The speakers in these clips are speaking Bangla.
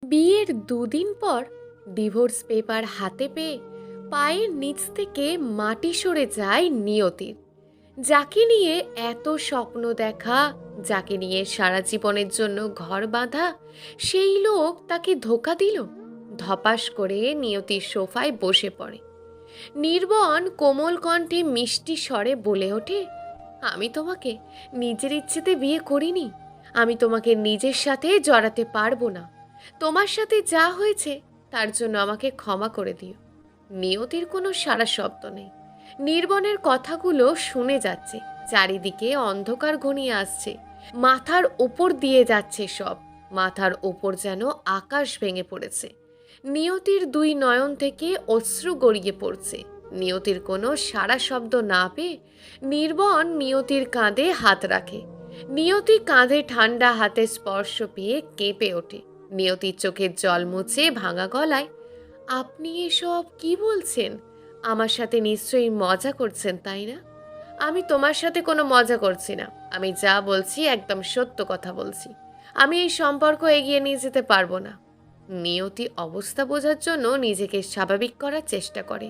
বিয়ের দুদিন পর ডিভোর্স পেপার হাতে পেয়ে পায়ের নিচ থেকে মাটি সরে যায় নিয়তির। যাকে নিয়ে এত স্বপ্ন দেখা, যাকে নিয়ে সারা জীবনের জন্য ঘর বাঁধা, সেই লোক তাকে ধোঁকা দিল। ধপাস করে নিয়তির সোফায় বসে পড়ে। নির্বন কোমল কণ্ঠে মিষ্টি স্বরে বলে ওঠে, আমি তোমাকে নিজের ইচ্ছেতে বিয়ে করিনি। আমি তোমাকে নিজের সাথে জড়াতে পারবো না। তোমার সাথে যা হয়েছে তার জন্য আমাকে ক্ষমা করে দিও। নিয়তির কোনো সারা শব্দ নেই। নির্বনের কথাগুলো শুনে যাচ্ছে। চারিদিকে অন্ধকার ঘনিয়ে আসছে। মাথার ওপর দিয়ে যাচ্ছে সব। মাথার ওপর যেন আকাশ ভেঙে পড়েছে। নিয়তির দুই নয়ন থেকে অশ্রু গড়িয়ে পড়ছে। নিয়তির কোনো সারা শব্দ না পেয়ে নির্বন নিয়তির কাঁধে হাত রাখে। নিয়তি কাঁধে ঠান্ডা হাতে স্পর্শ পেয়ে কেঁপে ওঠে। নিয়তির চোখের জল মুছে ভাঙা গলায়, আপনি এসব কি বলছেন? আমার সাথে নিশ্চয়ই মজা করছেন, তাই না? আমি তোমার সাথে কোনো মজা করছি না। আমি যা বলছি একদম সত্য কথা বলছি। আমি এই সম্পর্ক এগিয়ে নিয়ে যেতে পারবো না। নিয়তি অবস্থা বোঝার জন্য নিজেকে স্বাভাবিক করার চেষ্টা করে।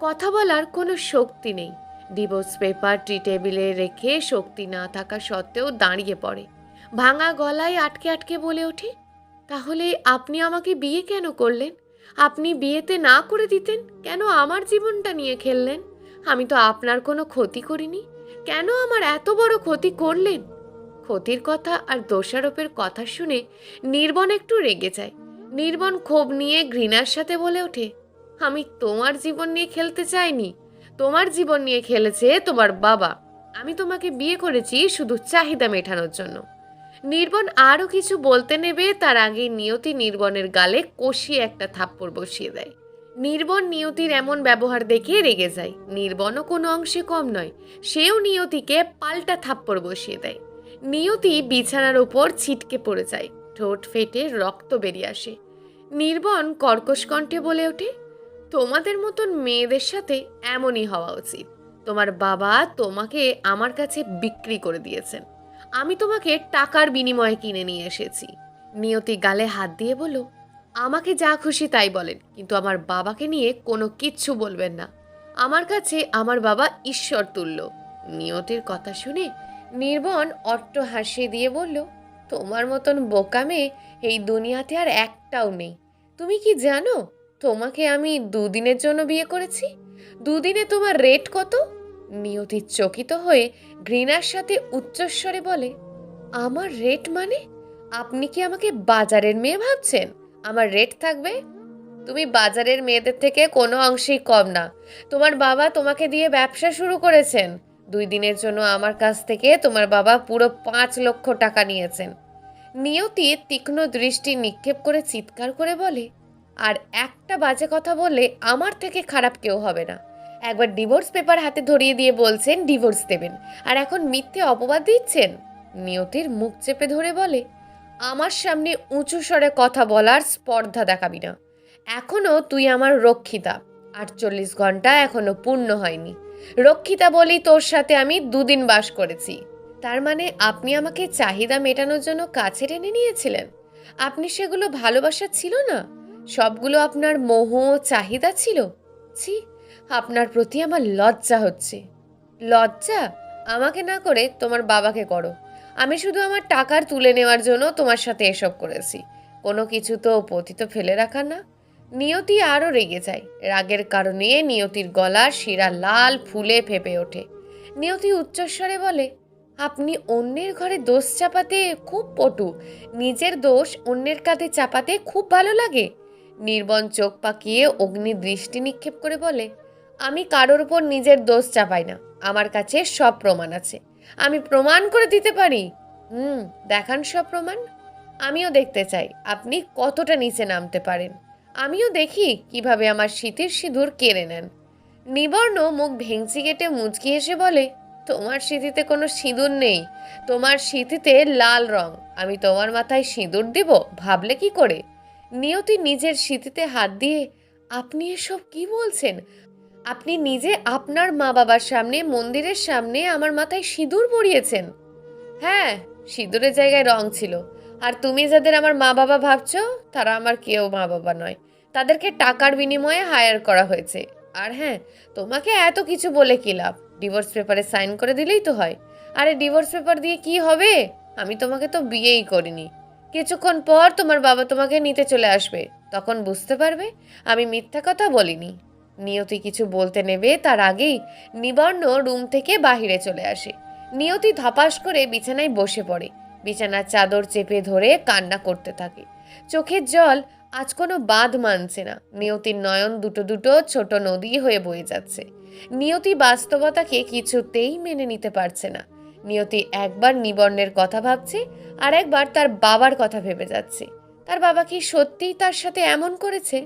কথা বলার কোনো শক্তি নেই। ডিভোর্স পেপার টি টেবিলে রেখে শক্তি না থাকা সত্ত্বেও দাঁড়িয়ে পড়ে। ভাঙা গলায় আটকে আটকে বলে ওঠে, তাহলে আপনি আমাকে বিয়ে কেন করলেন? আপনি বিয়েতে না করে দিতেন কেন? আমার জীবনটা নিয়ে খেললেন। আমি তো আপনার কোনো ক্ষতি করিনি। কেন আমার এত বড় ক্ষতি করলেন? ক্ষতির কথা আর দোষারোপের কথা শুনে নির্বন একটু রেগে যায়। নির্বন ক্ষোভ নিয়ে ঘৃণার সাথে বলে ওঠে, আমি তোমার জীবন নিয়ে খেলতে চাইনি। তোমার জীবন নিয়ে খেলেছে তোমার বাবা। আমি তোমাকে বিয়ে করেছি শুধু চাহিদা মেটানোর জন্য। নির্বন আরও কিছু বলতে নেবে তার আগে নিয়তি নির্বনের গালে কষিয়ে একটা থাপ্পড় বসিয়ে দেয়। নির্বন নিয়তির এমন ব্যবহার দেখে রেগে যায়। নির্বনও কোনো অংশে কম নয়। সেও নিয়তিকে পাল্টা থাপ্পড় বসিয়ে দেয়। নিয়তি বিছানার ওপর ছিটকে পড়ে যায়। ঠোঁট ফেটে রক্ত বেরিয়ে আসে। নির্বন কর্কশ কণ্ঠে বলে ওঠে, তোমাদের মতন মেয়েদের সাথে এমনই হওয়া উচিত। তোমার বাবা তোমাকে আমার কাছে বিক্রি করে দিয়েছেন। আমি তোমাকে টাকার বিনিময়ে কিনে নিয়ে এসেছি। নিয়তি গালে হাত দিয়ে বলল, আমাকে যা খুশি তাই বলেন, কিন্তু আমার বাবাকে নিয়ে কোনো কিচ্ছু বলবেন না। আমার কাছে আমার বাবা ঈশ্বর তুল্য। নিয়তির কথা শুনে নির্বন অট্ট হাসি দিয়ে বলল, তোমার মতন বোকা মেয়ে এই দুনিয়াতে আর একটাও নেই। তুমি কি জানো তোমাকে আমি দুদিনের জন্য বিয়ে করেছি? দুদিনে তোমার রেট কত? নিয়তি চকিত হয়ে ঘৃণার সাথে উচ্চস্বরে বলে, আমার রেট মানে? আপনি কি আমাকে বাজারের মেয়ে ভাবছেন? আমার রেট থাকবে? তুমি বাজারের মেয়েদের থেকে কোনো অংশেই কম না। তোমার বাবা তোমাকে দিয়ে ব্যবসা শুরু করেছেন। 2 দিনের জন্য আমার কাছ থেকে তোমার বাবা পুরো 5 লক্ষ টাকা নিয়েছেন। নিয়তি তীক্ষ্ণ দৃষ্টি নিক্ষেপ করে চিৎকার করে বলে, আর একটা বাজে কথা বললে আমার থেকে খারাপ কেউ হবে না। একবার ডিভোর্স পেপার হাতে ধরিয়ে দিয়ে বলছেন ডিভোর্স দেবেন, আর এখন মিথ্যে অপবাদ দিচ্ছেন। নিয়তির মুখ চেপে ধরে বলে, আমার সামনে উঁচু স্বরে কথা বলার স্পর্ধা দেখাবি না। এখনো তুই আমার রক্ষিতা। 48 ঘন্টা এখনো পূর্ণ হয়নি। রক্ষিতা বলি তোর সাথে আমি 2 দিন বাস করেছি। তার মানে আপনি আমাকে চাহিদা মেটানোর জন্য কাছে টেনে নিয়েছিলেন? আপনি সেগুলো ভালোবাসা ছিল না, সবগুলো আপনার মোহ চাহিদা ছিল। ছি, আপনার প্রতি আমার লজ্জা হচ্ছে। লজ্জা? আমাকে না করে তোমার বাবাকে করো। আমি শুধু আমার টাকার তুলে নেওয়ার জন্য তোমার সাথে এসব করেছি। কোনো কিছু তো পতিত ফেলে রাখা না। নিয়তি আরও রেগে যায়। রাগের কারণে নিয়তির গলার শিরা লাল ফুলে ফেপে ওঠে। নিয়তি উচ্চস্বরে বলে, আপনি অন্যের ঘরে দোষ চাপাতে খুব পটু। নিজের দোষ অন্যের কাঁধে চাপাতে খুব ভালো লাগে। নির্বন চোখ পাকিয়ে অগ্নি দৃষ্টি নিক্ষেপ করে বলে, আমি কারোর উপর নিজের দোষ চাপাই না। আমার কাছে সব প্রমাণ আছে। আমি প্রমাণ করে দিতে পারি। দেখান সব প্রমাণ। আমিও দেখতে চাই আপনি কতটা নিচে নামতে পারেন। আমিও দেখি কিভাবে আমার স্মৃতির সিঁদুর কেড়ে নেন। নিবর্ণ মুখ ভেঙচি কেটে মুচকি এসে বলে, তোমার স্মৃতিতে কোনো সিঁদুর নেই। তোমার স্মৃতিতে লাল রং। আমি তোমার মাথায় সিঁদুর দিব ভাবলে কি করে? নিয়তি নিজের স্মৃতিতে হাত দিয়ে, আপনি এসব কি বলছেন? আপনি নিজে আপনার মা বাবার সামনে, মন্দিরের সামনে আমার মাথায় সিঁদুর পরিয়েছেন। হ্যাঁ, সিঁদুরের জায়গায় রং ছিল। আর তুমি যাদের আমার মা বাবা ভাবছো, তারা আমার কেউ মা বাবা নয়। তাদেরকে টাকার বিনিময়ে হায়ার করা হয়েছে। আর হ্যাঁ, তোমাকে এত কিছু বলে কি লাভ? ডিভোর্স পেপারে সাইন করে দিলেই তো হয়। আরে ডিভোর্স পেপার দিয়ে কি হবে? আমি তোমাকে তো বিয়েই করিনি। কিছুক্ষণ পর তোমার বাবা তোমাকে নিতে চলে আসবে, তখন বুঝতে পারবে আমি মিথ্যা কথা বলিনি। নিয়তি কিছু বলতে নেবে তার আগেই নিবর্ণ রুম থেকে বাহিরে চলে আসে। নিয়তি ধপাস করে বিছানায় বসে পড়ে। বিছানার চাদর চেপে ধরে কান্না করতে থাকে। চোখের জল আজ কোনো বাঁধ মানছে না। নিয়তির নয়ন দুটো দুটো ছোট নদী হয়ে বয়ে যাচ্ছে। নিয়তি বাস্তবতাকে কিছুতেই মেনে নিতে পারছে না। নিয়তি একবার নিবর্ণের কথা ভাবছে, আর একবার তার বাবার কথা ভেবে যাচ্ছে। তার বাবা কি সত্যিই তার সাথে এমন করেছে?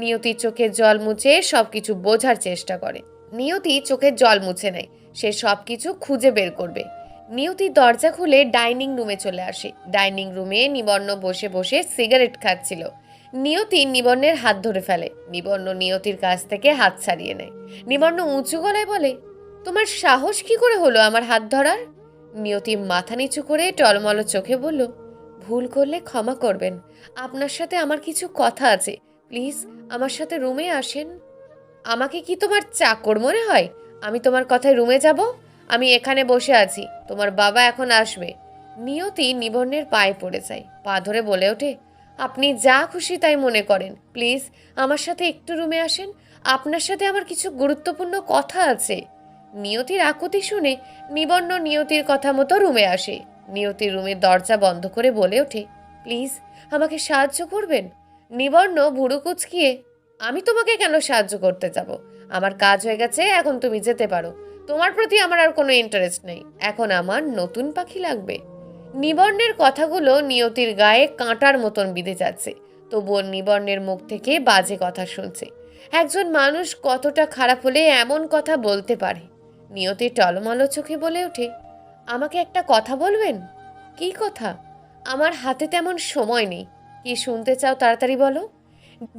নিয়তি চোখের জল মুছে সবকিছু বোঝার চেষ্টা করে। নিয়তি চোখের জল মুছে নেয়, সে সবকিছু খুঁজে বের করবে। নিয়তি দরজা খুলে ডাইনিং রুমে চলে আসে। ডাইনিং রুমে নিবর্ণ বসে বসে সিগারেট খাচ্ছিল। নিয়তি নিবর্ণের হাত ধরে ফেলে। নিবর্ণ নিয়তির কাছ থেকে হাত ছাড়িয়ে নেয়। নিবর্ণ উঁচু গলায় বলে, তোমার সাহস কি করে হলো আমার হাত ধরার? নিয়তি মাথা নিচু করে টলমল চোখে বলল, ভুল করলে ক্ষমা করবেন। আপনার সাথে আমার কিছু কথা আছে, প্লিজ আমার সাথে রুমে আসেন। আমাকে কি তোমার চাকর মনে হয়? আমি তোমার কথায় রুমে যাব? আমি এখানে বসে আছি, তোমার বাবা এখন আসবে। নিয়তি নিবর্ণের পায়ে পড়ে যায়, পা ধরে বলে ওঠে, আপনি যা খুশি তাই মনে করেন, প্লিজ আমার সাথে একটু রুমে আসেন। আপনার সাথে আমার কিছু গুরুত্বপূর্ণ কথা আছে। নিয়তির আকুতি শুনে নিবর্ণ নিয়তির কথা মতো রুমে আসে। নিয়তির রুমের দরজা বন্ধ করে বলে ওঠে, প্লিজ আমাকে সাহায্য করবেন। নিবর্ণ ভুরু কুচকিয়ে, আমি তোমাকে কেন সাহায্য করতে যাব? আমার কাজ হয়ে গেছে, এখন তুমি যেতে পারো। তোমার প্রতি আমার আর কোনো ইন্টারেস্ট নেই। এখন আমার নতুন পাখি লাগবে। নিবর্ণের কথাগুলো নিয়তির গায়ে কাঁটার মতন বিঁধে যাচ্ছে। তবুও নিবর্ণের মুখ থেকে বাজে কথা শুনছে। একজন মানুষ কতটা খারাপ হলে এমন কথা বলতে পারে? নিয়তি টলমলো চোখে বলে ওঠে, আমাকে একটা কথা বলবেন? কি কথা? আমার হাতে তেমন সময় নেই। কি শুনতে চাও তাড়াতাড়ি বলো।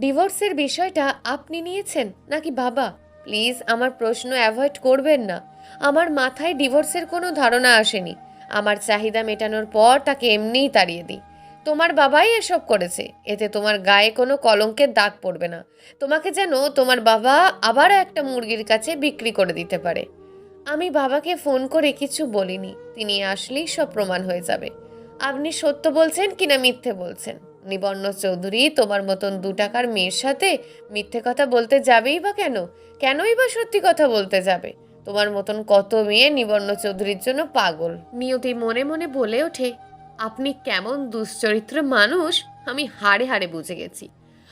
ডিভোর্সের বিষয়টা আপনি নিয়েছেন নাকি বাবা? প্লিজ আমার প্রশ্ন অ্যাভয়েড করবেন না। আমার মাথায় ডিভোর্সের কোনো ধারণা আসেনি। আমার চাহিদা মেটানোর পর তাকে এমনিই তাড়িয়ে দিই। তোমার বাবাই এসব করেছে, এতে তোমার গায়ে কোনো কলঙ্কের দাগ পড়বে না। তোমাকে যেন তোমার বাবা আবার একটা মুরগির কাছে বিক্রি করে দিতে পারে। আমি বাবাকে ফোন করে কিছু বলিনি, তিনি আসলেই সব প্রমাণ হয়ে যাবে। আপনি সত্য বলছেন কিনা মিথ্যে বলছেন? নিবর্ণ চৌধুরী তোমার মতন 2 টাকার মেয়ের সাথে মিথ্যে কথা বলতে যাবেই বা কেন? কেনই বা সত্যি কথা বলতে যাবে? তোমার মতন কত মেয়ে নিবর্ণ চৌধুরীর জন্য পাগল। নিয়তি মনে মনে বলে ওঠে, আপনি কেমন দুশ্চরিত্র মানুষ আমি হাড়ে হাড়ে বুঝে গেছি।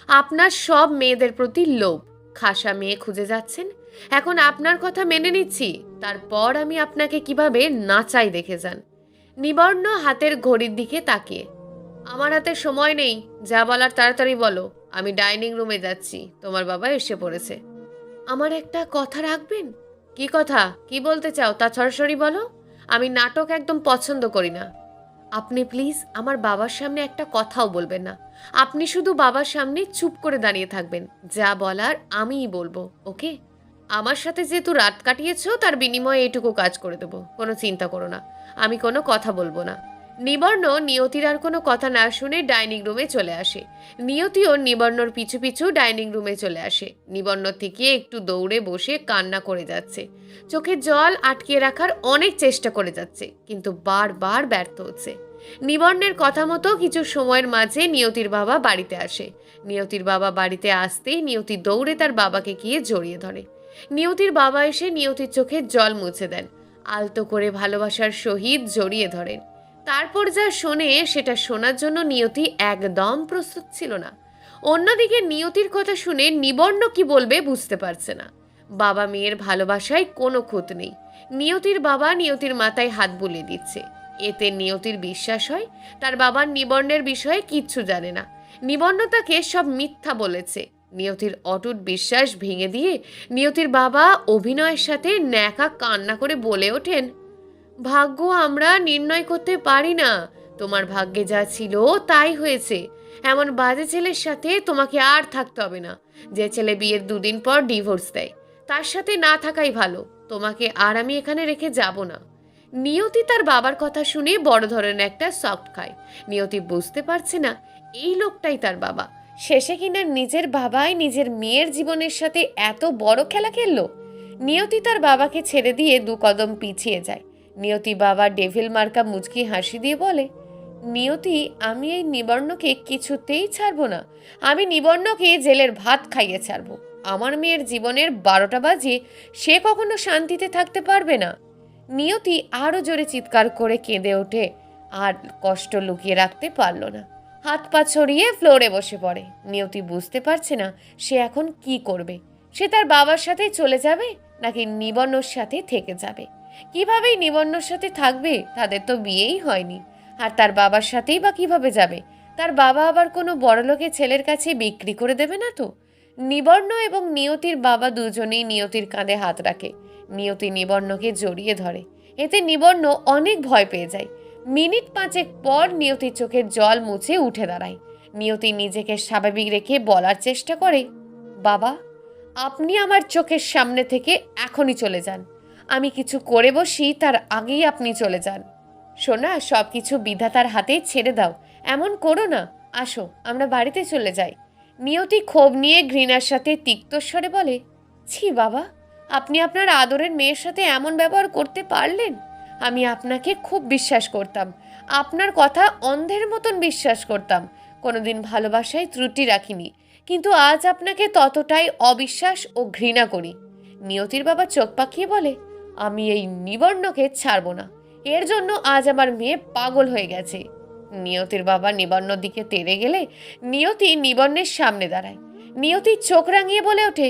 আপনার সব মেয়েদের প্রতি লোভ। খাসা মেয়ে খুঁজে যাচ্ছেন, এখন আপনার কথা মেনে নিচ্ছি, তারপর আমি আপনাকে কিভাবে নাচাই দেখে যান। নিবর্ণ হাতের ঘড়ির দিকে তাকিয়ে, আমার হাতে সময় নেই, যা বলার তাড়াতাড়ি বলো। আমি ডাইনিং রুমে যাচ্ছি, তোমার বাবা এসে পড়েছে। আমার একটা কথা রাখবেন? কি কথা? কি বলতে চাও তা সরাসরি বলো। আমি নাটক একদম পছন্দ করি না। আপনি প্লিজ আমার বাবার সামনে একটা কথাও বলবেন না। আপনি শুধু বাবার সামনে চুপ করে দাঁড়িয়ে থাকবেন, যা বলার আমিই বলবো, ওকে? আমার সাথে যেহেতু রাত কাটিয়েছো, তার বিনিময়ে এটুকু কাজ করে দেবো, কোনো চিন্তা করো না। আমি কোনো কথা বলবো না। নিবর্ণ নিয়তির আর কোনো কথা না শুনে ডাইনিং রুমে চলে আসে। নিয়তিও নিবর্ণর পিছু পিছু ডাইনিং রুমে চলে আসে। নিবর্ণ থেকে একটু দৌড়ে বসে কান্না করে যাচ্ছে। চোখের জল আটকিয়ে রাখার অনেক চেষ্টা করে যাচ্ছে, কিন্তু বারবার ব্যর্থ হচ্ছে। নিবর্ণের কথা মতো কিছু সময়ের মাঝে নিয়তির বাবা বাড়িতে আসে। নিয়তির বাবা বাড়িতে আসতেই নিয়তি দৌড়ে তার বাবাকে গিয়ে জড়িয়ে ধরে। নিয়তির বাবা এসে নিয়তির চোখে জল মুছে দেন, আলতো করে ভালোবাসার সহিত জড়িয়ে ধরেন। তারপর যা শোনে সেটা শোনার জন্য নিয়তি একদম প্রস্তুত ছিল না। অন্যদিকে নিয়তির কথা শুনে নিবর্ণ কি বলবে বুঝতে পারছে না। বাবা মেয়ের ভালোবাসায় কোনো খুঁত নেই। নিয়তির বাবা নিয়তির মাথায় হাত বুলিয়ে দিচ্ছে। এতে নিয়তির বিশ্বাস হয় তার বাবা নিবর্ণের বিষয়ে কিচ্ছু জানে না। নিবর্ণ তাকে সব মিথ্যা বলেছে। নিয়তির অটুট বিশ্বাস ভেঙে দিয়ে নিয়তির বাবা অভিনয়ের সাথে ন্যাকা কান্না করে বলে ওঠেন, ভাগ্য আমরা নির্ণয় করতে পারি না। তোমার ভাগ্যে যা ছিল তাই হয়েছে। এমন বাজে ছেলের সাথে তোমাকে আর থাকতে হবে না। যে ছেলে বিয়ের 2 দিন পর ডিভোর্স দেয়, তার সাথে না থাকাই ভালো। তোমাকে আর আমি এখানে রেখে যাব না। নিয়তি তার বাবার কথা শুনে বড় ধরনের একটা শক খায়। নিয়তি বুঝতে পারছে না এই লোকটাই তার বাবা। শেষে কিনা নিজের বাবাই নিজের মেয়ের জীবনের সাথে এত বড় খেলা খেললো। নিয়তি তার বাবাকে ছেড়ে দিয়ে 2 কদম পিছিয়ে যায়। নিয়তি বাবা ডেভিল মার্কা মুচকি হাসি দিয়ে বলে, নিয়তি, আমি এই নিবর্ণকে কিছুতেই ছাড়বো না। আমি নিবর্ণকে জেলের ভাত খাইয়ে ছাড়বো। আমার মেয়ের জীবনের 12টা বাজিয়ে সে কখনো শান্তিতে থাকতে পারবে না। নিয়তি আরও জোরে চিৎকার করে কেঁদে ওঠে, আর কষ্ট লুকিয়ে রাখতে পারল না। হাত পা ছড়িয়ে ফ্লোরে বসে পড়ে। নিয়তি বুঝতে পারছে না সে এখন কি করবে। সে তার বাবার সাথে চলে যাবে নাকি নিবর্ণর সাথে থেকে যাবে? কিভাবেই নিবর্ণর সাথে থাকবে? তাদের তো বিয়েই হয়নি। আর তার বাবার সাথেই বা কিভাবে যাবে? তার বাবা আবার কোনো বড়লোকের ছেলের কাছে বিক্রি করে দেবে না তো? নিবর্ণ এবং নিয়তির বাবা দুজনেই নিয়তির কাঁধে হাত রাখে। নিয়তি নিবর্ণকে জড়িয়ে ধরে। এতে নিবর্ণ অনেক ভয় পেয়ে যায়। মিনিট 5 পর নিয়তির চোখের জল মুছে উঠে দাঁড়ায়। নিয়তি নিজেকে স্বাভাবিক রেখে বলার চেষ্টা করে, বাবা, আপনি আমার চোখের সামনে থেকে এখনই চলে যান। আমি কিছু করে বসি তার আগেই আপনি চলে যান। সোনা, সব কিছু বিধাতার হাতে ছেড়ে দাও। এমন করো না। আসো, আমরা বাড়িতে চলে যাই। নিয়তি ক্ষোভ নিয়ে ঘৃণার সাথে তিক্ত স্বরে বলে, ছি বাবা, আপনি আপনার আদরের মেয়ের সাথে এমন ব্যবহার করতে পারলেন? আমি আপনাকে খুব বিশ্বাস করতাম। আপনার কথা অন্ধের মতন বিশ্বাস করতাম। কোনোদিন ভালোবাসায় ত্রুটি রাখিনি, কিন্তু আজ আপনাকে ততটাই অবিশ্বাস ও ঘৃণা করি। নিয়তির বাবা চোখ পাকিয়ে বলে, আমি এই নিবর্ণকে ছাড়বো না। এর জন্য আজ আমার মেয়ে পাগল হয়ে গেছে। নিয়তির বাবা নিবর্ণর দিকে তেড়ে গেলে নিয়তি নিবর্ণের সামনে দাঁড়ায়। নিয়তি চোখ রাঙিয়ে বলে ওঠে,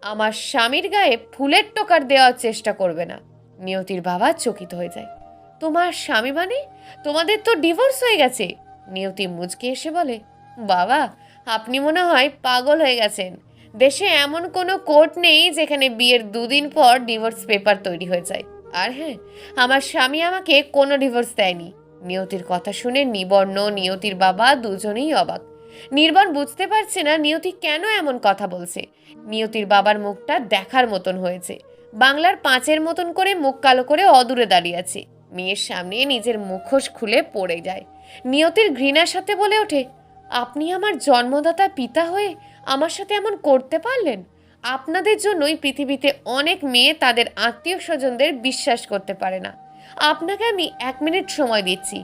আমার স্বামীর গায়ে ফুলের টোকার দেওয়ার চেষ্টা করবে না। নিয়তির বাবা চকিত হয়ে যায়। তোমার স্বামী মানে? তোমাদের তো ডিভোর্স হয়ে গেছে। নিয়তি মুচকে এসে বলে, বাবা, আপনি মনে হয় পাগল হয়ে গেছেন। দেশে এমন কোনো কোর্ট নেই যেখানে বিয়ের 2 দিন পর ডিভোর্স পেপার তৈরি হয়ে যায়। আর হ্যাঁ, আমার স্বামী আমাকে কোনো ডিভোর্স দেয়নি। নিয়তির কথা শুনে নিবর্ণ, নিয়তির বাবা দুজনেই অবাক। নির্বাণ বুঝতে পারছে না নিয়তি কেন এমন কথা বলছে। নিয়তির বাবার মুখটা দেখার মতন হয়েছে। বাংলার 5-এর মতন করে মুখ কালো করে অদূরে দাঁড়িয়ে আছে। মেয়ের সামনে নিজের মুখোশ খুলে পড়ে যায়। নিয়তির ঘৃণার সাথে বলে ওঠে, আপনি আমার জন্মদাতা পিতা হয়ে আমার সাথে এমন করতে পারলেন? আপনাদের জন্যই পৃথিবীতে অনেক মেয়ে তাদের আত্মীয় স্বজনদের বিশ্বাস করতে পারে না। আপনাকে আমি 1 মিনিট সময় দিচ্ছি,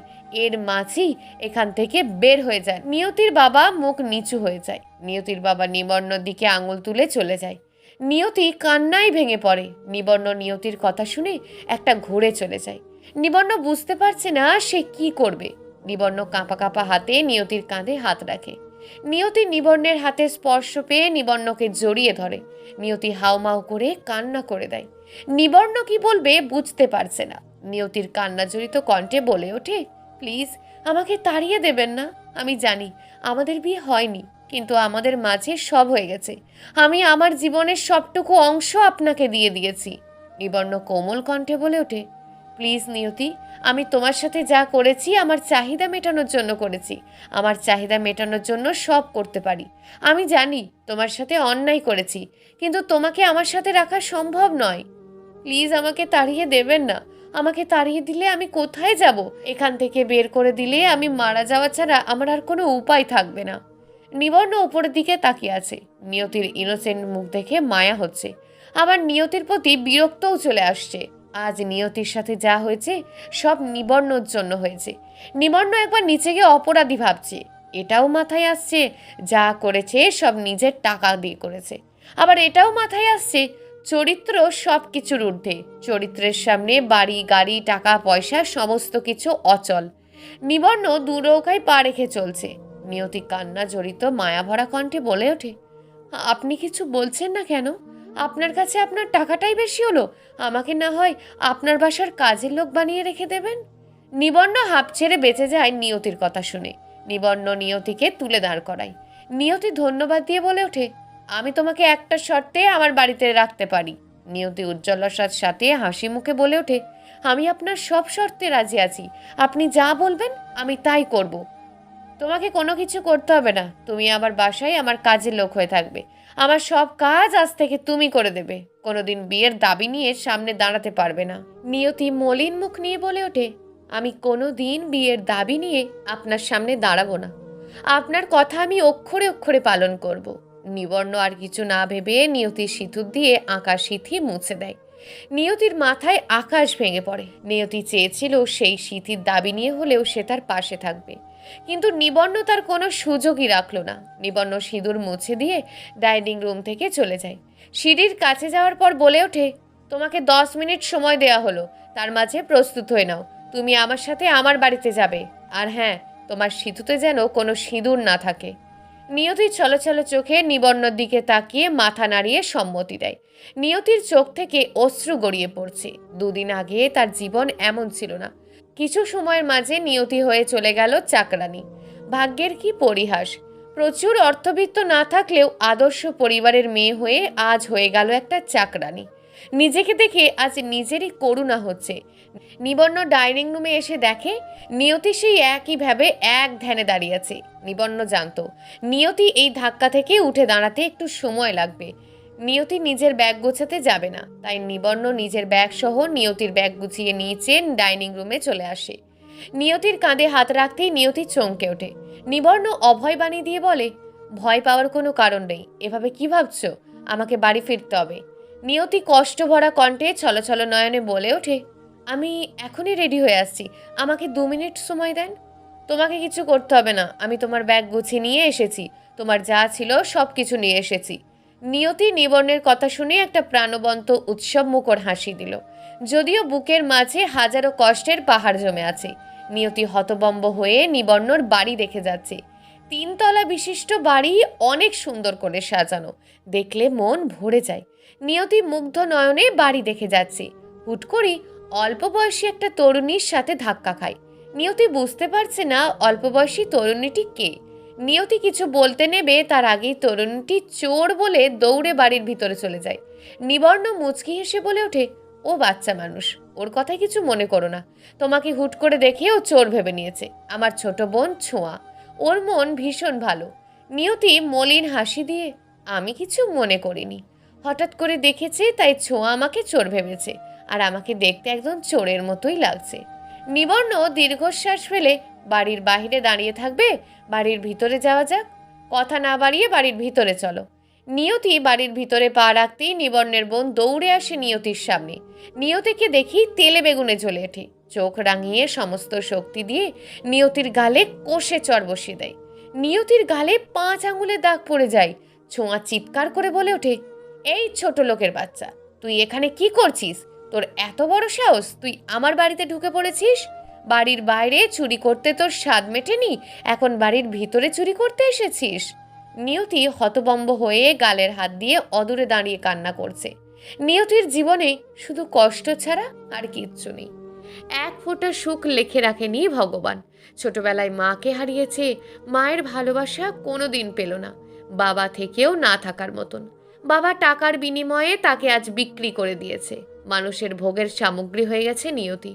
এর মাঝেই এখান থেকে বের হয়ে যান। নিয়তির বাবা মুখ নিচু হয়ে যায়। নিয়তির বাবা নিবর্ণর দিকে আঙুল তুলে চলে যায়। নিয়তি কান্নায় ভেঙে পড়ে। নিবর্ণ নিয়তির কথা শুনে একটা ঘুরে চলে যায়। নিবর্ণ বুঝতে পারছে না সে কি করবে। নিবর্ণ কাঁপা কাঁপা হাতে নিয়তির কাঁধে হাত রাখে। নিয়তি নিবর্ণের হাতে স্পর্শ পেয়ে নিবর্ণকে জড়িয়ে ধরে। নিয়তি হাউমাউ করে কান্না করে দেয়। নিবর্ণ কি বলবে বুঝতে পারছে না। নিয়তির কান্না জড়িত কণ্ঠে বলে ওঠে, প্লিজ আমাকে তাড়িয়ে দেবেন না। আমি জানি আমাদের বিয়ে হয়নি, কিন্তু আমাদের মাঝে সব হয়ে গেছে। আমি আমার জীবনের সবটুকু অংশ আপনাকে দিয়ে দিয়েছি। নিবর্ণ কোমল কণ্ঠে বলে ওঠে, প্লিজ নিয়তি, আমি তোমার সাথে যা করেছি আমার চাহিদা মেটানোর জন্য করেছি। আমার চাহিদা মেটানোর জন্য সব করতে পারি। আমি জানি তোমার সাথে অন্যায় করেছি, কিন্তু তোমাকে আমার সাথে রাখা সম্ভব নয়। প্লিজ আমাকে তাড়িয়ে দেবেন না। আমাকে তাড়িয়ে দিলে আমি কোথায় যাব? এখান থেকে বের করে দিলে আমি মারা যাওয়া ছাড়া আমার আর কোনো উপায় থাকবে না। নিবর্ণ উপরের দিকে তাকিয়ে আছে। নিয়তির ইনোসেন্ট মুখ দেখে মায়া হচ্ছে, আবার নিয়তির প্রতি বিরক্তও চলে আসছে। আজ নিয়তির সাথে যা হয়েছে সব নিবর্ণর জন্য হয়েছে। নিবর্ণ একবার নিচে গিয়ে অপরাধী ভাবছে। এটাও মাথায় আসছে যা করেছে সব নিজের টাকা দিয়ে করেছে। আবার এটাও মাথায় আসছে চরিত্র সব কিছুর ঊর্ধ্বে। চরিত্রের সামনে বাড়ি, গাড়ি, টাকা পয়সা সমস্ত কিছু অচল। নিবর্ণ দুনৌকায় পা রেখে চলছে। নিয়তি কান্না জড়িত মায়াভরা কণ্ঠে বলে ওঠে, আপনি কিছু বলছেন না কেন? আপনার কাছে আপনার টাকাটাই বেশি হলো। আমাকে না হয় আপনার বাসার কাজের লোক বানিয়ে রেখে দেবেন। নিবর্ণ হাঁপ ছেড়ে বেঁচে যায় নিয়তির কথা শুনে। নিবর্ণ নিয়তিকে তুলে দাঁড় করায়। নিয়তি ধন্যবাদ দিয়ে বলে ওঠে, আমি তোমাকে একটা শর্তে আমার বাড়িতে রাখতে পারি। নিয়তি উজ্জ্বলতার সাথে হাসি মুখে বলে ওঠে, আমি আপনার সব শর্তে রাজি আছি। আপনি যা বলবেন আমি তাই করব। তোমাকে কোনো কিছু করতে হবে না, তুমি আমার বাসায় আমার কাজের লোক হয়ে থাকবে। আমার সব কাজ আজ থেকে তুমি করে দেবে, কোনোদিন বিয়ের দাবি নিয়ে সামনে দাঁড়াতে পারবে না। নিয়তি মলিন মুখ নিয়ে বলে ওঠে, আমি কোনো দিন বিয়ের দাবি নিয়ে আপনার সামনে দাঁড়াবো না। আপনার কথা আমি অক্ষরে অক্ষরে পালন করব। নিবর্ণ আর কিছু না ভেবে নিয়তির সিঁথুর দিয়ে আঁকা সিঁথি মুছে দেয়। নিয়তির মাথায় আকাশ ভেঙে পড়ে। নিয়তি চেয়েছিল সেই সিঁথির দাবি নিয়ে হলেও সে তার পাশে থাকবে, কিন্তু নিবর্ণ তার কোনো সুযোগই রাখল না। নিবর্ণ সিঁদুর মুছে দিয়ে ডাইনিং রুম থেকে চলে যায়। সিঁড়ির কাছে যাওয়ার পর বলে ওঠে, তোমাকে 10 মিনিট সময় দেয়া হলো, তার মাঝে প্রস্তুত হয়ে নাও। তুমি আমার সাথে আমার বাড়িতে যাবে, আর হ্যাঁ, তোমার সিঁথুতে যেন কোনো সিঁদুর না থাকে। নিয়তি ছলছল চোখে নিবর্ণর দিকে তাকিয়ে মাথা নাড়িয়ে সম্মতি দেয়। নিয়তির চোখ থেকে অশ্রু গড়িয়ে পড়ছে। 2 দিন আগে তার জীবন এমন ছিল না। কিছু সময়ের মাঝে নিয়তি হয়ে চলে গেল চাকরানি। ভাগ্যের কি পরিহাস! প্রচুর অর্থবিত্ত না থাকলেও আদর্শ পরিবারের মেয়ে হয়ে আজ হয়ে গেল একটা চাকরানি। নিজেকে দেখে আজ নিজেরই করুণা হচ্ছে। নিবর্ণ ডাইনিং রুমে এসে দেখে নিয়তি সেই একইভাবে এক ধ্যানে দাঁড়িয়ে আছে। নিবর্ণ জানত নিয়তি এই ধাক্কা থেকে উঠে দাঁড়াতে একটু সময় লাগবে। নিয়তি নিজের ব্যাগ গোছাতে যাবে না, তাই নিবর্ণ নিজের ব্যাগ সহ নিয়তির ব্যাগ গুছিয়ে নিচে ডাইনিং রুমে চলে আসে। নিয়তির কাঁধে হাত রাখতেই নিয়তি চমকে ওঠে। নিবর্ণ অভয় বাণী দিয়ে বলে, ভয় পাওয়ার কোনো কারণ নেই। এভাবে কি ভাবছো? আমাকে বাড়ি ফিরতে হবে। নিয়তি কষ্ট ভরা কণ্ঠে ছলছল নয়নে বলে ওঠে, আমি এখনই রেডি হয়ে আসছি, আমাকে 2 মিনিট সময় দেন। তোমাকে কিছু করতে হবে না, আমি তোমার ব্যাগ গুছিয়ে নিয়ে এসেছি, তোমার যা ছিল সব কিছু নিয়ে এসেছি। নিয়তি নিবর্ণের কথা শুনে একটা প্রাণবন্ত উৎসব মুখর হাসি দিল, যদিও বুকের মাঝে হাজারো কষ্টের পাহাড় জমে আছে। নিয়তি হতবম্ব হয়ে নিবর্ণর বাড়ি দেখে যাচ্ছে। 3 তলা বিশিষ্ট বাড়ি, অনেক সুন্দর করে সাজানো, দেখলে মন ভরে যায়। নিয়তি মুগ্ধ নয়নে বাড়ি দেখে যাচ্ছে। হুট করে অল্প বয়সী একটা তরুণীর সাথে ধাক্কা খায়। নিয়তি বুঝতে পারছে না অল্প বয়সী তরুণীটি কে। নিয়তি কিছু বলতে নেবে তার আগেই তরুণীটি চোর বলে দৌড়ে বাড়ির ভিতরে চলে যায়। নিবর্ণ মুচকি হেসে বলে ওঠে, ও বাচ্চা মানুষ, ওর কথায় কিছু মনে করো না। তোমাকে হুট করে দেখে ও চোর ভেবে নিয়েছে। আমার ছোট বোন ছোঁয়া, ওর মন ভীষণ ভালো। নিয়তি মলিন হাসি দিয়ে, আমি কিছু মনে করিনি। হঠাৎ করে দেখেছে তাই ছোঁয়া আমাকে চোর ভেবেছে, আর আমাকে দেখতে একদম চোরের মতোই লাগছে। নিবর্ণ দীর্ঘশ্বাস ফেলে, বাড়ির বাইরে দাঁড়িয়ে থাকবে, বাড়ির ভিতরে যাওয়া যাক। কথা না বাড়িয়ে বাড়ির ভিতরে চলো। নিয়তি বাড়ির ভিতরে পা রাখতেই নিবর্ণের বোন দৌড়ে আসে নিয়তির সামনে। নিয়তিকে দেখি তেলে বেগুনে জ্বলে ওঠে। চোখ রাঙিয়ে সমস্ত শক্তি দিয়ে নিয়তির গালে কষে চর বসিয়ে দেয়। নিয়তির গালে 5 আঙুলে দাগ পড়ে যায়। ছোঁয়া চিৎকার করে বলে ওঠে, এই ছোট লোকের বাচ্চা, তুই এখানে কি করছিস? তোর এত বড় সাহস, তুই আমার বাড়িতে ঢুকে পড়েছিস? বাড়ির বাইরে চুরি করতে তোর স্বাদ মেটেনি, এখন বাড়ির ভিতরে চুরি করতে এসেছিস? নিয়তি হতবম্ব হয়ে গালের হাত দিয়ে অদূরে দাঁড়িয়ে কান্না করছে। নিয়তির জীবনে শুধু কষ্ট ছাড়া আর কিচ্ছু নেই। এক ফোঁটা সুখ লেখে রাখেনি ভগবান। ছোটবেলায় মাকে হারিয়েছে, মায়ের ভালোবাসা কোনোদিন পেল না, বাবা থেকেও না থাকার মতন। বাবা টাকার বিনিময়ে তাকে আজ বিক্রি করে দিয়েছে। মানুষের ভোগের সামগ্রী হয়ে গেছে নিয়তি।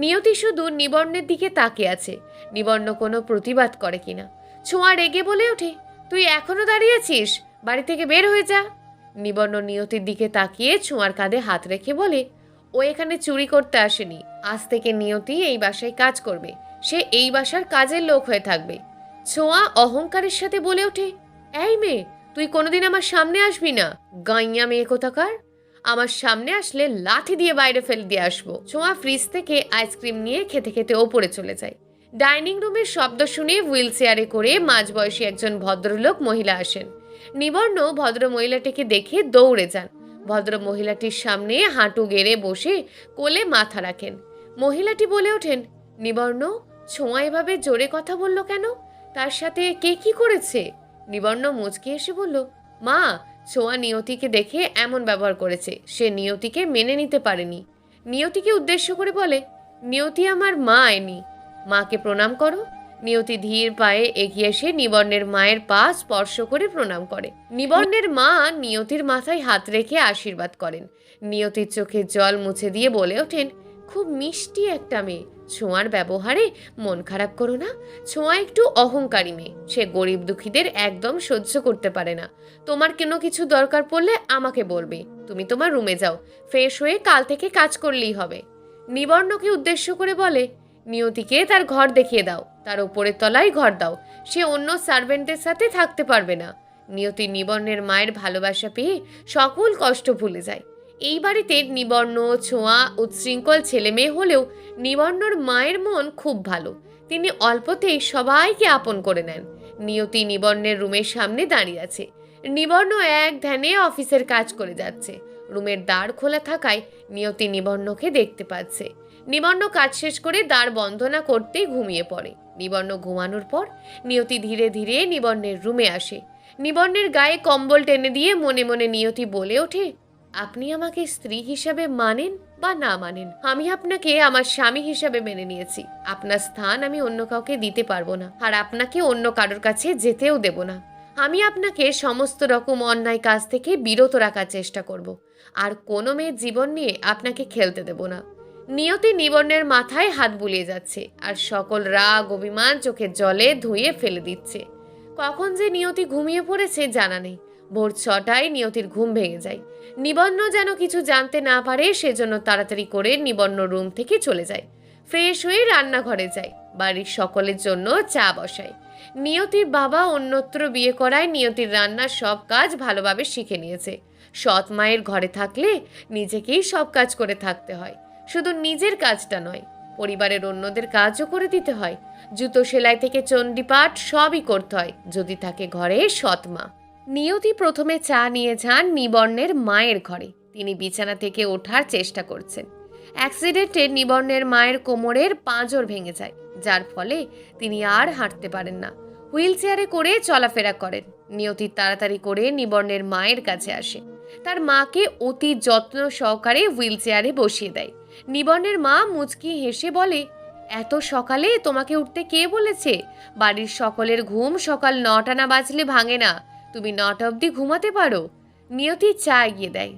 নিয়তি শুধু নিবর্ণের দিকে তাকিয়ে আছে, নিবর্ণ কোনো প্রতিবাদ করে কিনা। ছোঁয়া রেগে বলে ওঠে, তুই এখনো দাঁড়িয়েছিস? বাড়ি থেকে বের হয়ে যা। নিবর্ণ নিয়তির দিকে তাকিয়ে ছোঁয়ার কাঁধে হাত রেখে বলে, ও এখানে চুরি করতে আসেনি, আজ থেকে নিয়তি এই বাসায় কাজ করবে, সে এই বাসার কাজের লোক হয়ে থাকবে। ছোঁয়া অহংকারের সাথে বলে ওঠে, এই মেয়ে, তুই কোনোদিন আমার সামনে আসবি না, গাইয়া মেয়ে কোথাকার। আমার সামনে আসলে লাঠি দিয়ে বাইরে ফেলে দিয়ে আসবো। ছোঁয়া ফ্রিজ থেকে আইসক্রিম নিয়ে খেতে খেতে ওপরে চলে যায়। ডাইনিং রুমের শব্দ শুনে হুইল চেয়ারে করে মাঝবয়সী একজন ভদ্রলোক মহিলা আসেন। নিবর্ণ ভদ্র মহিলাটিকে দেখে দৌড়ে যান। ভদ্র মহিলাটির সামনে হাঁটু গেড়ে বসে কোলে মাথা রাখেন। মহিলাটি বলে ওঠেন, নিবর্ণ, ছোঁয়া এভাবে জোরে কথা বলল কেন? তার সাথে কে কি করেছে? নিবর্ণ মুচকি এসে বলল, মা, ছোঁয়া নিয়তিকে দেখে এমন ব্যবহার করেছে, সে নিয়তিকে মেনে নিতে পারেনি। নিয়তিকে উদ্দেশ্য করে বলে, নিয়তি আমার মা আয়নি, মাকে প্রণাম করো। নিয়তি ধীর পায়ে এগিয়ে এসে নিবর্ণের মায়ের পা স্পর্শ করে প্রণাম করে। নিবর্ণের মা নিয়তির মাথায় হাত রেখে আশীর্বাদ করেন। নিয়তির চোখে জল মুছে দিয়ে বলে ওঠেন, খুব মিষ্টি একটা মেয়ে, ছোঁয়ার ব্যবহারে মন খারাপ করো না। ছোঁয়া একটু অহংকারী মেয়ে, সে গরিব দুঃখীদের একদম সহ্য করতে পারে না। তোমার কোনো কিছু দরকার পড়লে আমাকে বলবে। তুমি তোমার রুমে যাও, ফ্রেশ হয়ে কাল থেকে কাজ করলেই হবে। নিবর্ণকে উদ্দেশ্য করে বলে, নিয়তিকে তার ঘর দেখিয়ে দাও, তার উপরের তলায় ঘর দাও, সে অন্য সার্ভেন্টের সাথে থাকতে পারবে না। নিয়তি নিবর্ণের মায়ের ভালোবাসা পেয়ে সকল কষ্ট ভুলে যায়। এই বাড়িতে নিবর্ণ, ছোঁয়া উচ্ছৃঙ্খল ছেলে মেয়ে হলেও নিবর্ণর মায়ের মন খুব ভালো। তিনি অল্পতেই সবাইকে আপন করে নেন। নিয়তি নিবর্ণের রুমের সামনে দাঁড়িয়ে আছে। নিবর্ণ এক ধ্যানে অফিসের কাজ করে যাচ্ছে। রুমের দ্বার খোলা থাকায় নিয়তি নিবর্ণকে দেখতে পাচ্ছে। নিবর্ণ কাজ শেষ করে দ্বার বন্ধ না করতেই ঘুমিয়ে পড়ে। নিবর্ণ ঘুমানোর পর নিয়তি ধীরে ধীরে নিবর্ণের রুমে আসে। নিবর্ণের গায়ে কম্বল টেনে দিয়ে মনে মনে নিয়তি বলে ওঠে, আপনি আমাকে স্ত্রী হিসাবে মানেন বা না মানেন, আমি আপনাকে আমার স্বামী হিসাবে মেনে নিয়েছি। আপনার স্থান আমি অন্য কাউকে দিতে পারবো না, আর আপনাকে অন্য কারোর কাছে যেতেও দেব না। আমি আপনাকে সমস্ত রকম অন্যায় কাজ থেকে বিরত রাখার চেষ্টা করব, আর কোনো মেয়ের জীবন নিয়ে আপনাকে খেলতে দেব না। নিয়তি নিবর্ণের মাথায় হাত বুলিয়ে যাচ্ছে, আর সকল রাগ অভিমান চোখের জলে ধুয়ে ফেলে দিচ্ছে। কখন যে নিয়তি ঘুমিয়ে পড়েছে জানা নেই। ভোর 6টায় নিয়তির ঘুম ভেঙে যায়। নিবর্ণ যেন কিছু জানতে না পারে সেজন্য তাড়াতাড়ি করে নিবর্ণ রুম থেকে চলে যায়। ফ্রেশ হয়ে রান্নাঘরে যায়, বাড়ির সকলের জন্য চা বসায়। নিয়তির বাবা অন্যত্র বিয়ে করায় নিয়তির রান্নার সব কাজ ভালোভাবে শিখে নিয়েছে। সৎ মায়ের ঘরে থাকলে নিজেকেই সব কাজ করে থাকতে হয়। শুধু নিজের কাজটা নয়, পরিবারের অন্যদের কাজও করে দিতে হয়। জুতো সেলাই থেকে চণ্ডীপাঠ সবই করতে হয় যদি থাকে ঘরে সৎ মা। নিয়তি প্রথমে চা নিয়ে যান নিবর্ণের মায়ের ঘরে। তিনি বিছানা থেকে ওঠার চেষ্টা করছেন। অ্যাক্সিডেন্টে নিবর্ণের মায়ের কোমরের পাঁজর ভেঙে যায়, যার ফলে তিনি আর হাঁটতে পারেন না। হুইল চেয়ারে করে চলাফেরা করেন। নিয়তি তাড়াতাড়ি করে নিবর্ণের মায়ের কাছে আসে। তার মাকে অতি যত্ন সহকারে হুইল চেয়ারে বসিয়ে দেয়। নিবর্ণের মা মুচকি হেসে বলে, এত সকালে তোমাকে উঠতে কে বলেছে? বাড়ির সকলের ঘুম সকাল 9টা না বাজলে ভাঙে না। তুমি 9টা অবধি ঘুমাতে পারো। নিয়তি চা এগিয়ে দেয়।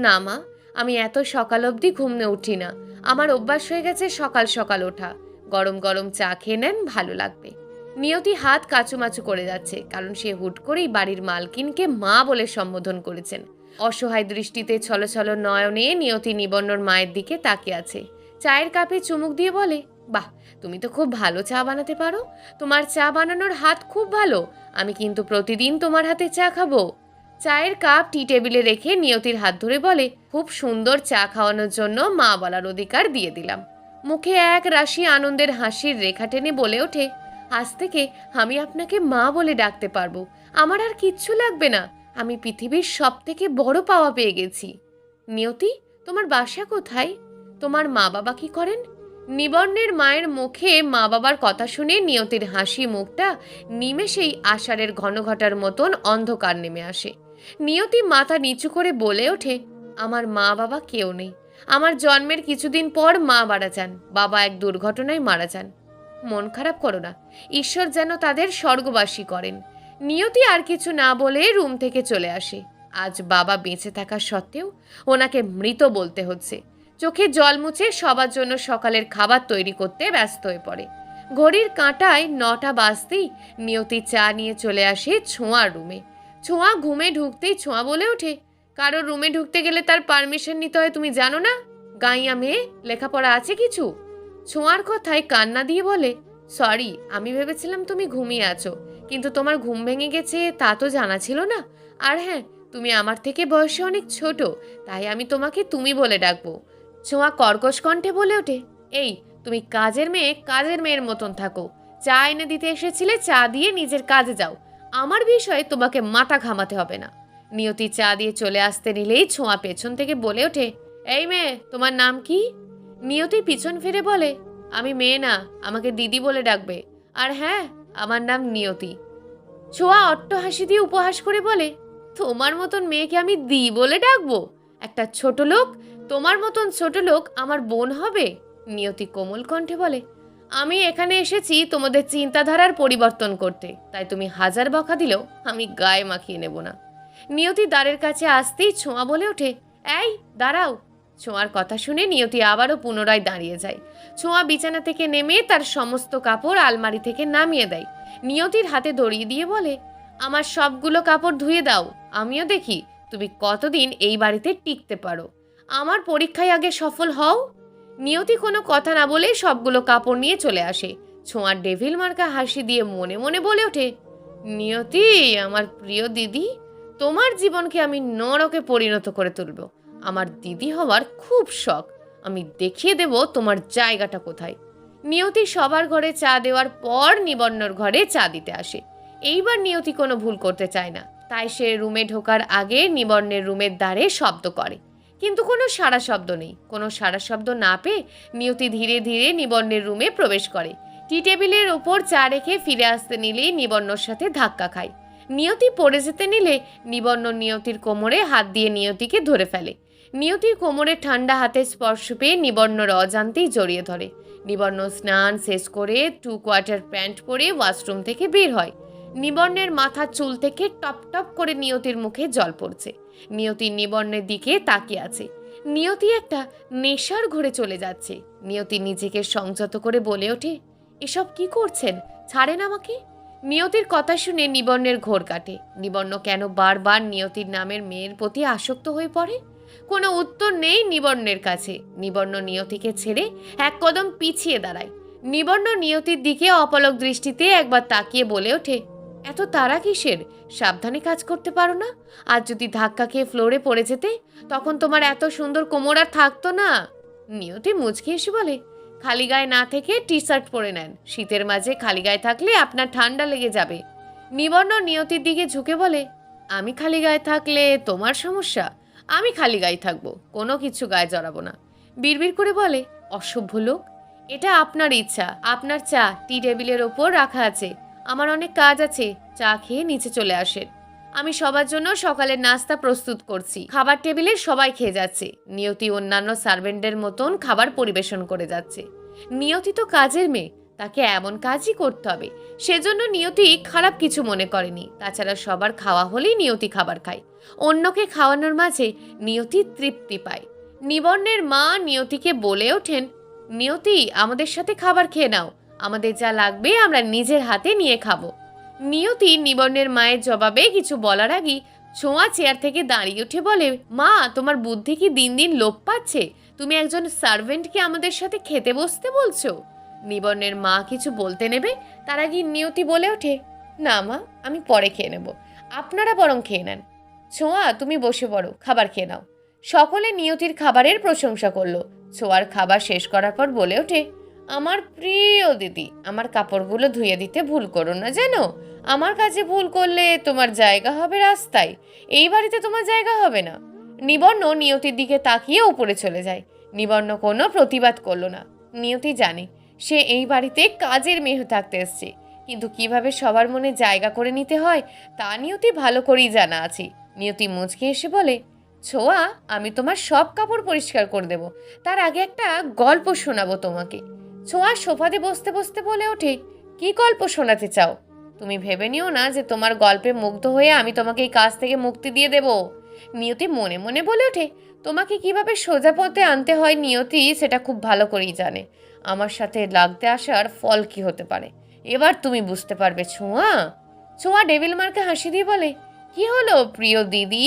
না মা, আমি এত সকাল অবধি ঘুমনে উঠি না। আমার অভ্যাস হয়ে গেছে সকাল সকাল ওঠা। গরম গরম চা খেয়ে নেন, ভালো লাগবে। নিয়তি হাত কাচুমাচু করে যাচ্ছে, কারণ সে হুট করেই বাড়ির মালকিনকে মা বলে সম্বোধন করেছেন। অসহায় দৃষ্টিতে ছলছল নয়নে নিয়তি নিবর্ণর মায়ের দিকে তাকিয়ে আছে। চায়ের কাপে চুমুক দিয়ে বলে, বাহ, তুমি তো খুব ভালো চা বানাতে পারো। তোমার চা বানানোর হাত খুব ভালো। আমি কিন্তু প্রতিদিন তোমার হাতে চা খাবো। চায়ের কাপ টি টেবিলে রেখে নিয়তির হাত ধরে বলে, খুব সুন্দর চা খাওয়ানোর জন্য মা বলার অধিকার দিয়ে দিলাম। মুখে এক রাশি আনন্দের হাসির রেখা টেনে বলে ওঠে, আজ থেকে আমি আপনাকে মা বলে ডাকতে পারবো। আমার আর কিচ্ছু লাগবে না। আমি পৃথিবীর সব থেকে বড় পাওয়া পেয়ে গেছি। নিয়তি, তোমার বাসা কোথায়? তোমার মা বাবা কি করেন? নিবর্ণের মায়ের মুখে মা বাবার কথা শুনে নিয়তির হাসি মুখটা নিমেষেই আষাঢ়ের ঘনঘটার মতন অন্ধকার নেমে আসে। নিয়তি মাথা নিচু করে বলে ওঠে, আমার মা বাবা কেউ নেই। আমার জন্মের কিছুদিন পর মা মারা যান, বাবা এক দুর্ঘটনায় মারা যান। মন খারাপ করো না, ঈশ্বর যেন তাদের স্বর্গবাসী করেন। নিয়তি আর কিছু না বলে রুম থেকে চলে আসে। আজ বাবা বেঁচে থাকা সত্ত্বেও ওনাকে মৃত বলতে হচ্ছে। চোখে জল মুছে সবার জন্য সকালের খাবার তৈরি করতে ব্যস্ত হয়ে পড়ে। ঘড়ির কাঁটায় 9টা বাজতেই নিয়তি চা নিয়ে চলে আসে ছোঁয়ার রুমে। ছোঁয়া ঘুমে ঢুকতেই ছোঁয়া বলে ওঠে, কারোর রুমে ঢুকতে গেলে তার পারমিশন নিতে হয়, তুমি জানো না? গাইয়া মেয়ে, লেখাপড়া আছে কিছু? ছোঁয়ার কথায় কান্না দিয়ে বলে, সরি, আমি ভেবেছিলাম তুমি ঘুমিয়ে আছো, কিন্তু তোমার ঘুম ভেঙে গেছে তা তো জানা ছিল না। আর হ্যাঁ, তুমি আমার থেকে বয়সে অনেক ছোট, তাই আমি তোমাকে তুমি বলে ডাকবো। ছোঁয়া কর্কশ কণ্ঠে বলে ওঠে, এই, তুমি কাজের মেয়ের মতন থাকো। চা এনে দিতে এসেছিলে, চা দিয়ে নিজের কাজে যাও। আমার বিষয়ে তোমাকে মাথা ঘামাতে হবে না। নিয়তি চা দিয়ে চলে আসতে নিলেই ছোঁয়া পেছন থেকে বলে ওঠে, এই মেয়ে, তোমার নাম কি? নিয়তি পিছন ফিরে বলে, আমি মেয়ে না, আমাকে দিদি বলে ডাকবে। আর হ্যাঁ, আমার নাম নিয়তি। ছোঁয়া অট্ট হাসি দিয়ে উপহাস করে বলে, তোমার মতন মেয়েকে আমি দি বলে ডাকবো? একটা ছোট লোক, তোমার মতন ছোট লোক আমার বোন হবে? নিয়তি কোমল কণ্ঠে বলে, আমি এখানে এসেছি তোমাদের চিন্তাধারার পরিবর্তন করতে, তাই তুমি হাজার বকা দিলেও আমি গায়ে মাখিয়ে নেব না। নিয়তি দ্বারের কাছে আসতেই ছোঁয়া বলে ওঠে, এই দাঁড়াও। ছোঁয়ার কথা শুনে নিয়তি আবারও পুনরায় দাঁড়িয়ে যায়। ছোঁয়া বিছানা থেকে নেমে তার সমস্ত কাপড় আলমারি থেকে নামিয়ে দেয়। নিয়তির হাতে ধরিয়ে দিয়ে বলে, আমার সবগুলো কাপড় ধুয়ে দাও, আমিও দেখি তুমি কতদিন এই বাড়িতে টিকতে পারো। আমার পরীক্ষায় আগে সফল হও। নিয়তি কোনো কথা না বলে সবগুলো কাপড় নিয়ে চলে আসে। ছোঁয়ার ডেভিল মার্কা হাসি দিয়ে মনে মনে বলে ওঠে, নিয়তি আমার প্রিয় দিদি, তোমার জীবনকে আমি নরকে পরিণত করে তুলব। আমার দিদি হওয়ার খুব শখ, আমি দেখিয়ে দেব তোমার জায়গাটা কোথায়। নিয়তি সবার ঘরে চা দেওয়ার পর নিবন্নর ঘরে চা দিতে আসে। এইবার নিয়তি কোনো ভুল করতে চায় না, তাই সে রুমে ঢোকার আগে নিবন্নের রুমের দ্বারে শব্দ করে, কিন্তু কোনো সাড়া শব্দ নেই। কোনো সাড়া শব্দ না পেয়ে নিয়তি ধীরে ধীরে নিবন্নের রুমে প্রবেশ করে। টি টেবিলের ওপর চা রেখে ফিরে আসতে নিলেই নিবন্নর সাথে ধাক্কা খায়। নিয়তি পড়ে যেতে নিলে নিবন্ন নিয়তির কোমরে হাত দিয়ে নিয়তিকে ধরে ফেলে। নিয়তির কোমরে ঠান্ডা হাতের স্পর্শ পেয়ে নিবন্নর অজান্তেই জড়িয়ে ধরে। নিবন্ন স্নান শেষ করে 2 কোয়ার্টার প্যান্ট পরে ওয়াশরুম থেকে বের হয়। নিবন্নের মাথার চুল থেকে টপ টপ করে নিয়তির মুখে জল পড়ছে। নিয়তি নিবন্নের দিকে তাকিয়ে আছে। নিয়তি একটা নেশার ঘরে চলে যাচ্ছে। নিয়তি নিজেকে সংযত করে বলে ওঠে, এসব কি করছেন, ছাড়েন আমাকে। নিয়তির কথা শুনে নিবন্নের ঘোর কাটে। নিবন্ন কেন বারবার নিয়তির নামের মেয়ের প্রতি আসক্ত হয়ে পড়ে? কোনো উত্তর নেই নিবন্নের কাছে। নিবন্ন নিয়তিকে ছেড়ে এক কদম পিছিয়ে দাঁড়ায়। নিবন্ন নিয়তির দিকে অপলক দৃষ্টিতে একবার তাকিয়ে বলে ওঠে, এত তাড়া কিসের? সাবধানে কাজ করতে পারো না? আর যদি ধাক্কা খেয়ে ফ্লোরে পড়ে যেতে, তখন তোমার এত সুন্দর কোমর আর থাকতো না। নিয়তি মুচকি এসে বলে, খালি গায়ে না থেকে টি শার্ট পরে নেন, শীতের মাঝে খালি গায়ে থাকলে আপনার ঠান্ডা লেগে যাবে। নিবন্ন নিয়তির দিকে ঝুঁকে বলে, আমি খালি গায়ে থাকলে তোমার সমস্যা? আমি খালি গায়ে থাকবো, কোনো কিছু গায়ে জড়াবো না। বিড়বিড় করে বলে, অসভ্য লোক, এটা আপনার ইচ্ছা। আপনার চা টি টেবিলের ওপর রাখা আছে, আমার অনেক কাজ আছে, চা খেয়ে নিচে চলে আসেন। আমি সবার জন্য সকালের নাস্তা প্রস্তুত করছি। খাবার টেবিলে সবাই খেয়ে যাচ্ছে। নিয়তি অন্যান্য সার্ভেন্টদের মতন খাবার পরিবেশন করে যাচ্ছে। নিয়তি তো কাজের মেয়ে, তাকে এমন কাজই করতে হবে। সেজন্য নিয়তি খারাপ কিছু মনে করেনি। তাছাড়া সবার খাওয়া হলেই নিয়তি খাবার খায়। অন্যকে খাওয়ানোর মাঝে নিয়তি তৃপ্তি পায়। নিবন্নের মা নিয়তিকে বলে ওঠেন, নিয়তি আমাদের সাথে খাবার খেয়ে নাও, আমাদের যা লাগবে আমরা নিজের হাতে নিয়ে খাবো। নিয়তি নিবন্নের মায়ের জবাবে কিছু বলার আগেই ছোঁয়া চেয়ার থেকে দাঁড়িয়ে উঠে বলে, মা তোমার বুদ্ধি কি দিন দিন লোপ পাচ্ছে? তুমি একজন সার্ভেন্টকে আমাদের সাথে খেতে বসতে বলছো? নিবন্নের মা কিছু বলতে নেবে তার আগে নিয়তি বলে ওঠে, না মা, আমি পরে খেয়ে নেব, আপনারা বরং খেয়ে নেন। ছোঁয়া তুমি বসে পড়ো, খাবার খেয়ে নাও। সকলে নিয়তির খাবারের প্রশংসা করলো। ছোঁয়ার খাবার শেষ করার পর বলে ওঠে, আমার প্রিয় দিদি, আমার কাপড়গুলো ধুয়ে দিতে ভুল করো না জানো। আমার কাছে ভুল করলে তোমার জায়গা হবে রাস্তায়, এই বাড়িতে তোমার জায়গা হবে না। নিবন্ন নিয়তির দিকে তাকিয়ে উপরে চলে যায়। নিবন্ন কোনো প্রতিবাদ করলো না। নিয়তি জানে সে এই বাড়িতে কাজের মেয়ে থাকতে এসছে, কিন্তু কিভাবে সবার মনে জায়গা করে নিতে হয় তা নিয়তি ভালো করেই জানা আছে। নিয়তি মুচকে এসে বলে, ছোঁয়া আমি তোমার সব কাপড় পরিষ্কার করে দেব, তার আগে একটা গল্প শোনাবো তোমাকে। ছোঁয়া সোফাতে বসতে বসতে বলে ওঠে, কি গল্প শোনাতে চাও? তুমি ভেবে নিও না যে তোমার গল্পে মুগ্ধ হয়ে আমি তোমাকে এই কাজ থেকে মুক্তি দিয়ে দেব। নিয়তি মনে মনে বলে ওঠে, তোমাকে কিভাবে সোজা পথে আনতে হয় নিয়তি সেটা খুব ভালো করেই জানে। আমার সাথে লাগতে আসার ফল কি হতে পারে এবার তুমি বুঝতে পারবে ছোঁয়া। ছোঁয়া ডেভিল মার্কে হাসি দিয়ে বলে, কি হলো প্রিয় দিদি,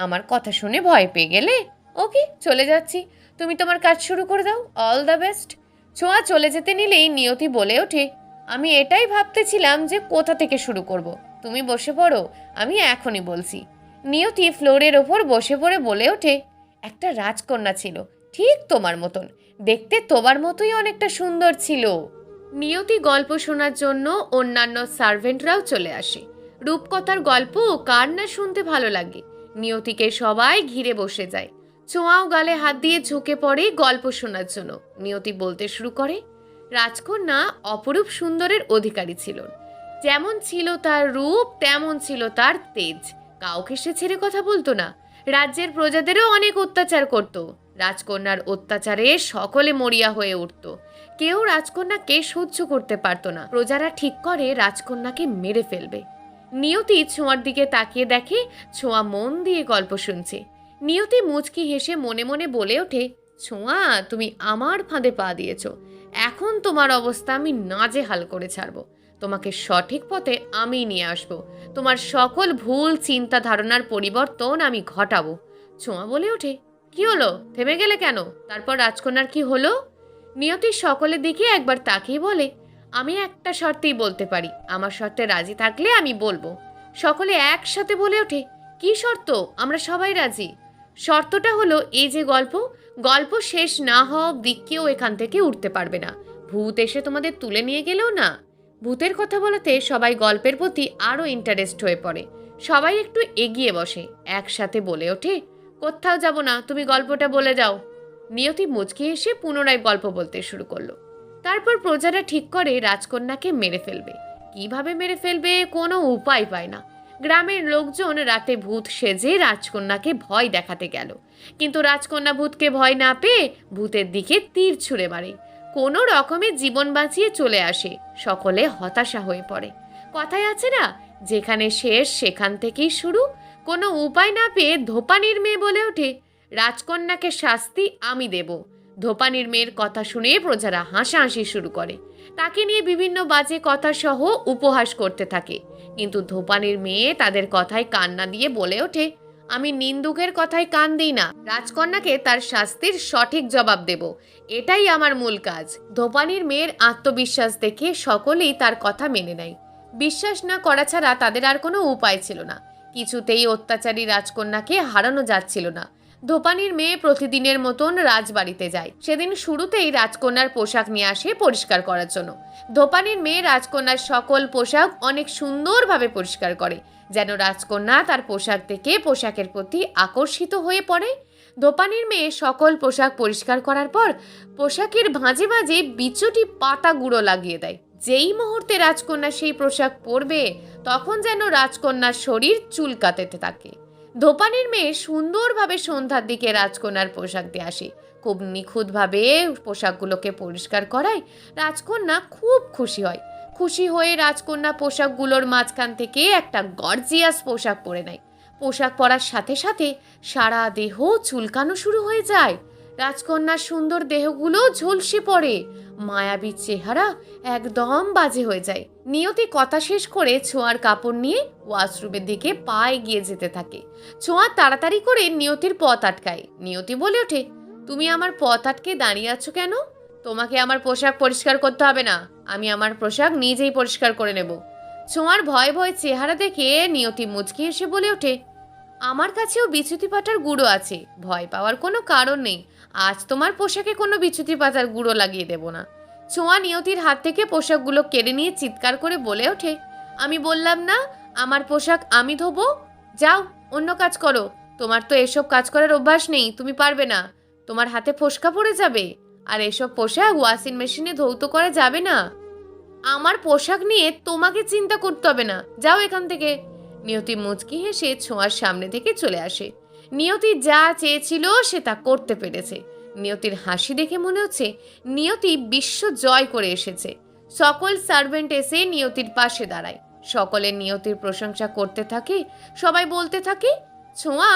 আমার কথা শুনে ভয় পেয়ে গেলে? ওকে, চলে যাচ্ছি, তুমি তোমার কাজ শুরু করে দাও, অল দ্য বেস্ট। ছোঁয়া চলে যেতে নিলেই নিয়তি বলে ওঠে, আমি এটাই ভাবতেছিলাম যে কোথা থেকে শুরু করব। তুমি বসে পড়ো, আমি এখনই বলছি। নিয়তি ফ্লোরের ওপর বসে পড়ে বলে ওঠে, একটা রাজকন্যা ছিল, ঠিক তোমার মতন, দেখতে তোমার মতোই অনেকটা সুন্দর ছিল। নিয়তি গল্প শোনার জন্য অন্যান্য সার্ভেন্টরাও চলে আসে। রূপকথার গল্প কার না শুনতে ভালো লাগে। নিয়তিকে সবাই ঘিরে বসে যায়। ছোঁয়াও গালে হাত দিয়ে ঝুঁকে পড়ে গল্প শোনার জন্য। নিয়তি বলতে শুরু করে, রাজকন্যা অপরূপ সুন্দরের অধিকারী ছিল। যেমন ছিল তার রূপ, তেমন ছিল তার তেজ। কাউকে সে ছেড়ে কথা বলতো না। রাজ্যের প্রজাদেরও অনেক অত্যাচার করত। রাজকন্যার অত্যাচারে সকলে মরিয়া হয়ে উঠত। কেউ রাজকন্যাকে সহ্য করতে পারত না। প্রজারা ঠিক করে রাজকন্যাকে মেরে ফেলবে। নিয়তি ছোঁয়ার দিকে তাকিয়ে দেখে ছোঁয়া মন দিয়ে গল্প শুনছে। নিয়তি মুচকি হেসে মনে মনে বলে ওঠে, ছোঁয়া, তুমি আমার ফাঁদে পা দিয়েছ। এখন তোমার অবস্থা আমি নাজেহাল করে ছাড়বো। তোমাকে সঠিক পথে আমি নিয়ে আসবো। তোমার সকল ভুল চিন্তা ধারণার পরিবর্তন আমি ঘটাবো। ছোঁয়া বলে ওঠে, কি হলো, থেমে গেলে কেন? তারপর রাজকন্যার কি হলো? নিয়তির সকলের দিকে একবার তাকিয়ে বলে, আমি একটা শর্তেই বলতে পারি, আমার শর্তে রাজি থাকলে আমি বলবো। সকলে একসাথে বলে ওঠে, কি শর্ত? আমরা সবাই রাজি। শর্তটা হলো এই যে গল্প, গল্প শেষ না হওয়া অব্দি কেউ এখান থেকে উঠতে পারবে না। ভূত এসে তোমাদের তুলে নিয়ে গেলেও না। ভূতের কথা বলাতে সবাই গল্পের প্রতি আরও ইন্টারেস্ট হয়ে পড়ে। সবাই একটু এগিয়ে বসে, একসাথে বলে ওঠে, কোথাও যাব না, তুমি গল্পটা বলে যাও। নিয়তি মুচকি এসে পুনরায় গল্প বলতে শুরু করলো। তারপর প্রজারা ঠিক করে রাজকন্যাকে মেরে ফেলবে। কিভাবে মেরে ফেলবে কোনো উপায় পায় না। গ্রামের লোকজন রাতে ভূত সেজে রাজকন্যাকে ভয় দেখাতে গেল, কিন্তু রাজকন্যা ভূতকে ভয় না পেয়ে ভূতের দিকে তীর ছুঁড়ে মারে। কোনো রকমে জীবন বাঁচিয়ে চলে আসে। সকলে হতাশা হয়ে পড়ে। কথায় আছে না, যেখানে শেষ সেখান থেকেই শুরু। কোনো উপায় না পেয়ে ধোপানির মেয়ে বলে ওঠে, রাজকন্যাকে শাস্তি আমি দেব। ধোপানির মেয়ের কথা শুনে প্রজারা হাসাহাসি শুরু করে। তাকে নিয়ে বিভিন্ন বাজে কথা সহ উপহাস করতে থাকে। কিন্তু ধোপানির মেয়ে তাদের কথায় কান না দিয়ে বলে ওঠে, আমি নিন্দুকের কথায় কান দিই না, রাজকন্যাকে তার শাস্তির সঠিক জবাব দেব, এটাই আমার মূল কাজ। ধোপানির মেয়ের আত্মবিশ্বাস দেখে সকলেই তার কথা মেনে নেয়। বিশ্বাস না করা ছাড়া তাদের আর কোনো উপায় ছিল না। কিছুতেই অত্যাচারী রাজকন্যাকে হারানো যাচ্ছিল না। ধোপানির মেয়ে প্রতিদিনের মতন রাজবাড়িতে যায়। সেদিন শুরুতেই রাজকন্যার পোশাক নিয়ে আসে পরিষ্কার করার জন্য। ধোপানির মেয়ে রাজকন্যার সকল পোশাক অনেক সুন্দরভাবে পরিষ্কার করে, যেন রাজকন্যা তার পোশাক দেখে পোশাকের প্রতি আকর্ষিত হয়ে পড়ে। ধোপানির মেয়ে সকল পোশাক পরিষ্কার করার পর পোশাকের ভাঁজে ভাঁজে বিচুটি পাতা গুঁড়ো লাগিয়ে দেয়। যেই মুহূর্তে রাজকন্যা সেই পোশাক পরবে, তখন যেন রাজকন্যার শরীর চুলকাতে থাকে। ধোপানির মেয়ে সুন্দরভাবে সন্ধ্যার দিকে রাজকন্যার পোশাক দিয়ে আসে। খুব নিখুঁতভাবে পোশাকগুলোকে পরিষ্কার করায় রাজকন্যা খুব খুশি হয়। খুশি হয়ে রাজকন্যা পোশাকগুলোর মাঝখান থেকে একটা গর্জিয়াস পোশাক পরে নেয়। পোশাক পরার সাথে সাথে সারা দেহ চুলকানো শুরু হয়ে যায়। রাজকন্যার সুন্দর দেহগুলো ঝলসে পড়ে। মায়াবী চেহারা একদম বাজে হয়ে যায়। নিয়তি কথা শেষ করে ছোঁয়ার কাপড় নিয়ে ওয়াশরুমের দিকে পা এগিয়ে যেতে থাকে। ছোঁয়া তাড়াতাড়ি করে নিয়তির পথ আটকায়। নিয়তি বলে ওঠে, তুমি আমার পথ আটকে দাঁড়িয়ে আছো কেন? তোমাকে আমার পোশাক পরিষ্কার করতে হবে না, আমি আমার পোশাক নিজেই পরিষ্কার করে নেব। ছোঁয়ার ভয় ভয় চেহারা দেখে নিয়তি মুচকি এসে বলে ওঠে, আমার কাছেও বিছুতি পাতার গুঁড়ো আছে, ভয় পাওয়ার কোনো কারণ নেই। আজ তোমার পোশাকে কোনো বিছুতি পাতার গুঁড়ো লাগিয়ে দেব না। ছোঁয়া নিয়তির হাত থেকে পোশাকগুলো কেড়ে নিয়ে চিৎকার করে বলে ওঠে, আমি বললাম না আমার পোশাক আমি ধোবো? যাও অন্য কাজ করো। তোমার তো এসব কাজ করার অভ্যাস নেই, তুমি পারবে না। তোমার হাতে ফোস্কা পড়ে যাবে। আর এসব পোশাক ওয়াশিং মেশিনে ধৌত করা যাবে না। আমার পোশাক নিয়ে তোমাকে চিন্তা করতে হবে না, যাও এখান থেকে। নিয়তি মুচকি হেসে ছোঁয়ার সামনে থেকে চলে আসে। নিয়তি যা চেয়েছিল সে তা করতে পেরেছে। নিয়তির হাসি দেখে মনে হচ্ছে নিয়তি বিশ্ব জয় করে এসেছে। সকল সার্ভেন্ট এসে নিয়তির পাশে দাঁড়ায়। সকলে নিয়তির প্রশংসা করতে থাকে। সবাই বলতে থাকে, ছোঁয়া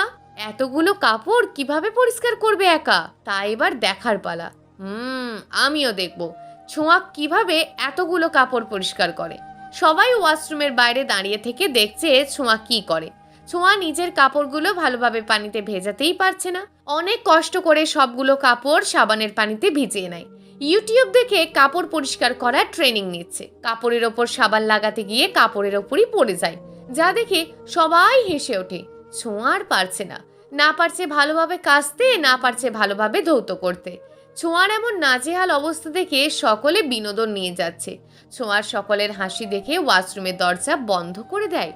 এতগুলো কাপড় কিভাবে পরিষ্কার করবে একা? তা এবার দেখার পালা। আমিও দেখবো ছোঁয়া কিভাবে এতগুলো কাপড় পরিষ্কার করে। সবাই ওয়াশরুমের বাইরে দাঁড়িয়ে থেকে দেখছে ছোঁয়া কি করে। ছোঁয়া নিজের কাপড়গুলো ভালোভাবে পানিতে ভেজাতেই পারছে না। অনেক কষ্ট করে সবগুলো কাপড় সাবানের পানিতে ভিজিয়ে নেয়। ইউটিউব দেখে কাপড় পরিষ্কার করার ট্রেনিং নিচ্ছে। কাপড়ের ওপর সাবান লাগাতে গিয়ে কাপড়ের ওপরই পড়ে যায়, যা দেখে সবাই হেসে ওঠে। ছোঁয়া আর পারছে না, না পারছে ভালোভাবে কাচতে, না পারছে ভালোভাবে ধৌত করতে। ছোঁয়ার এমন নাজেহাল অবস্থা দেখে সকলে বিনোদন নিয়ে যাচ্ছে। ছোঁয়ার সকলের হাসি দেখে ওয়াশরুমের দরজা বন্ধ করে দেয়।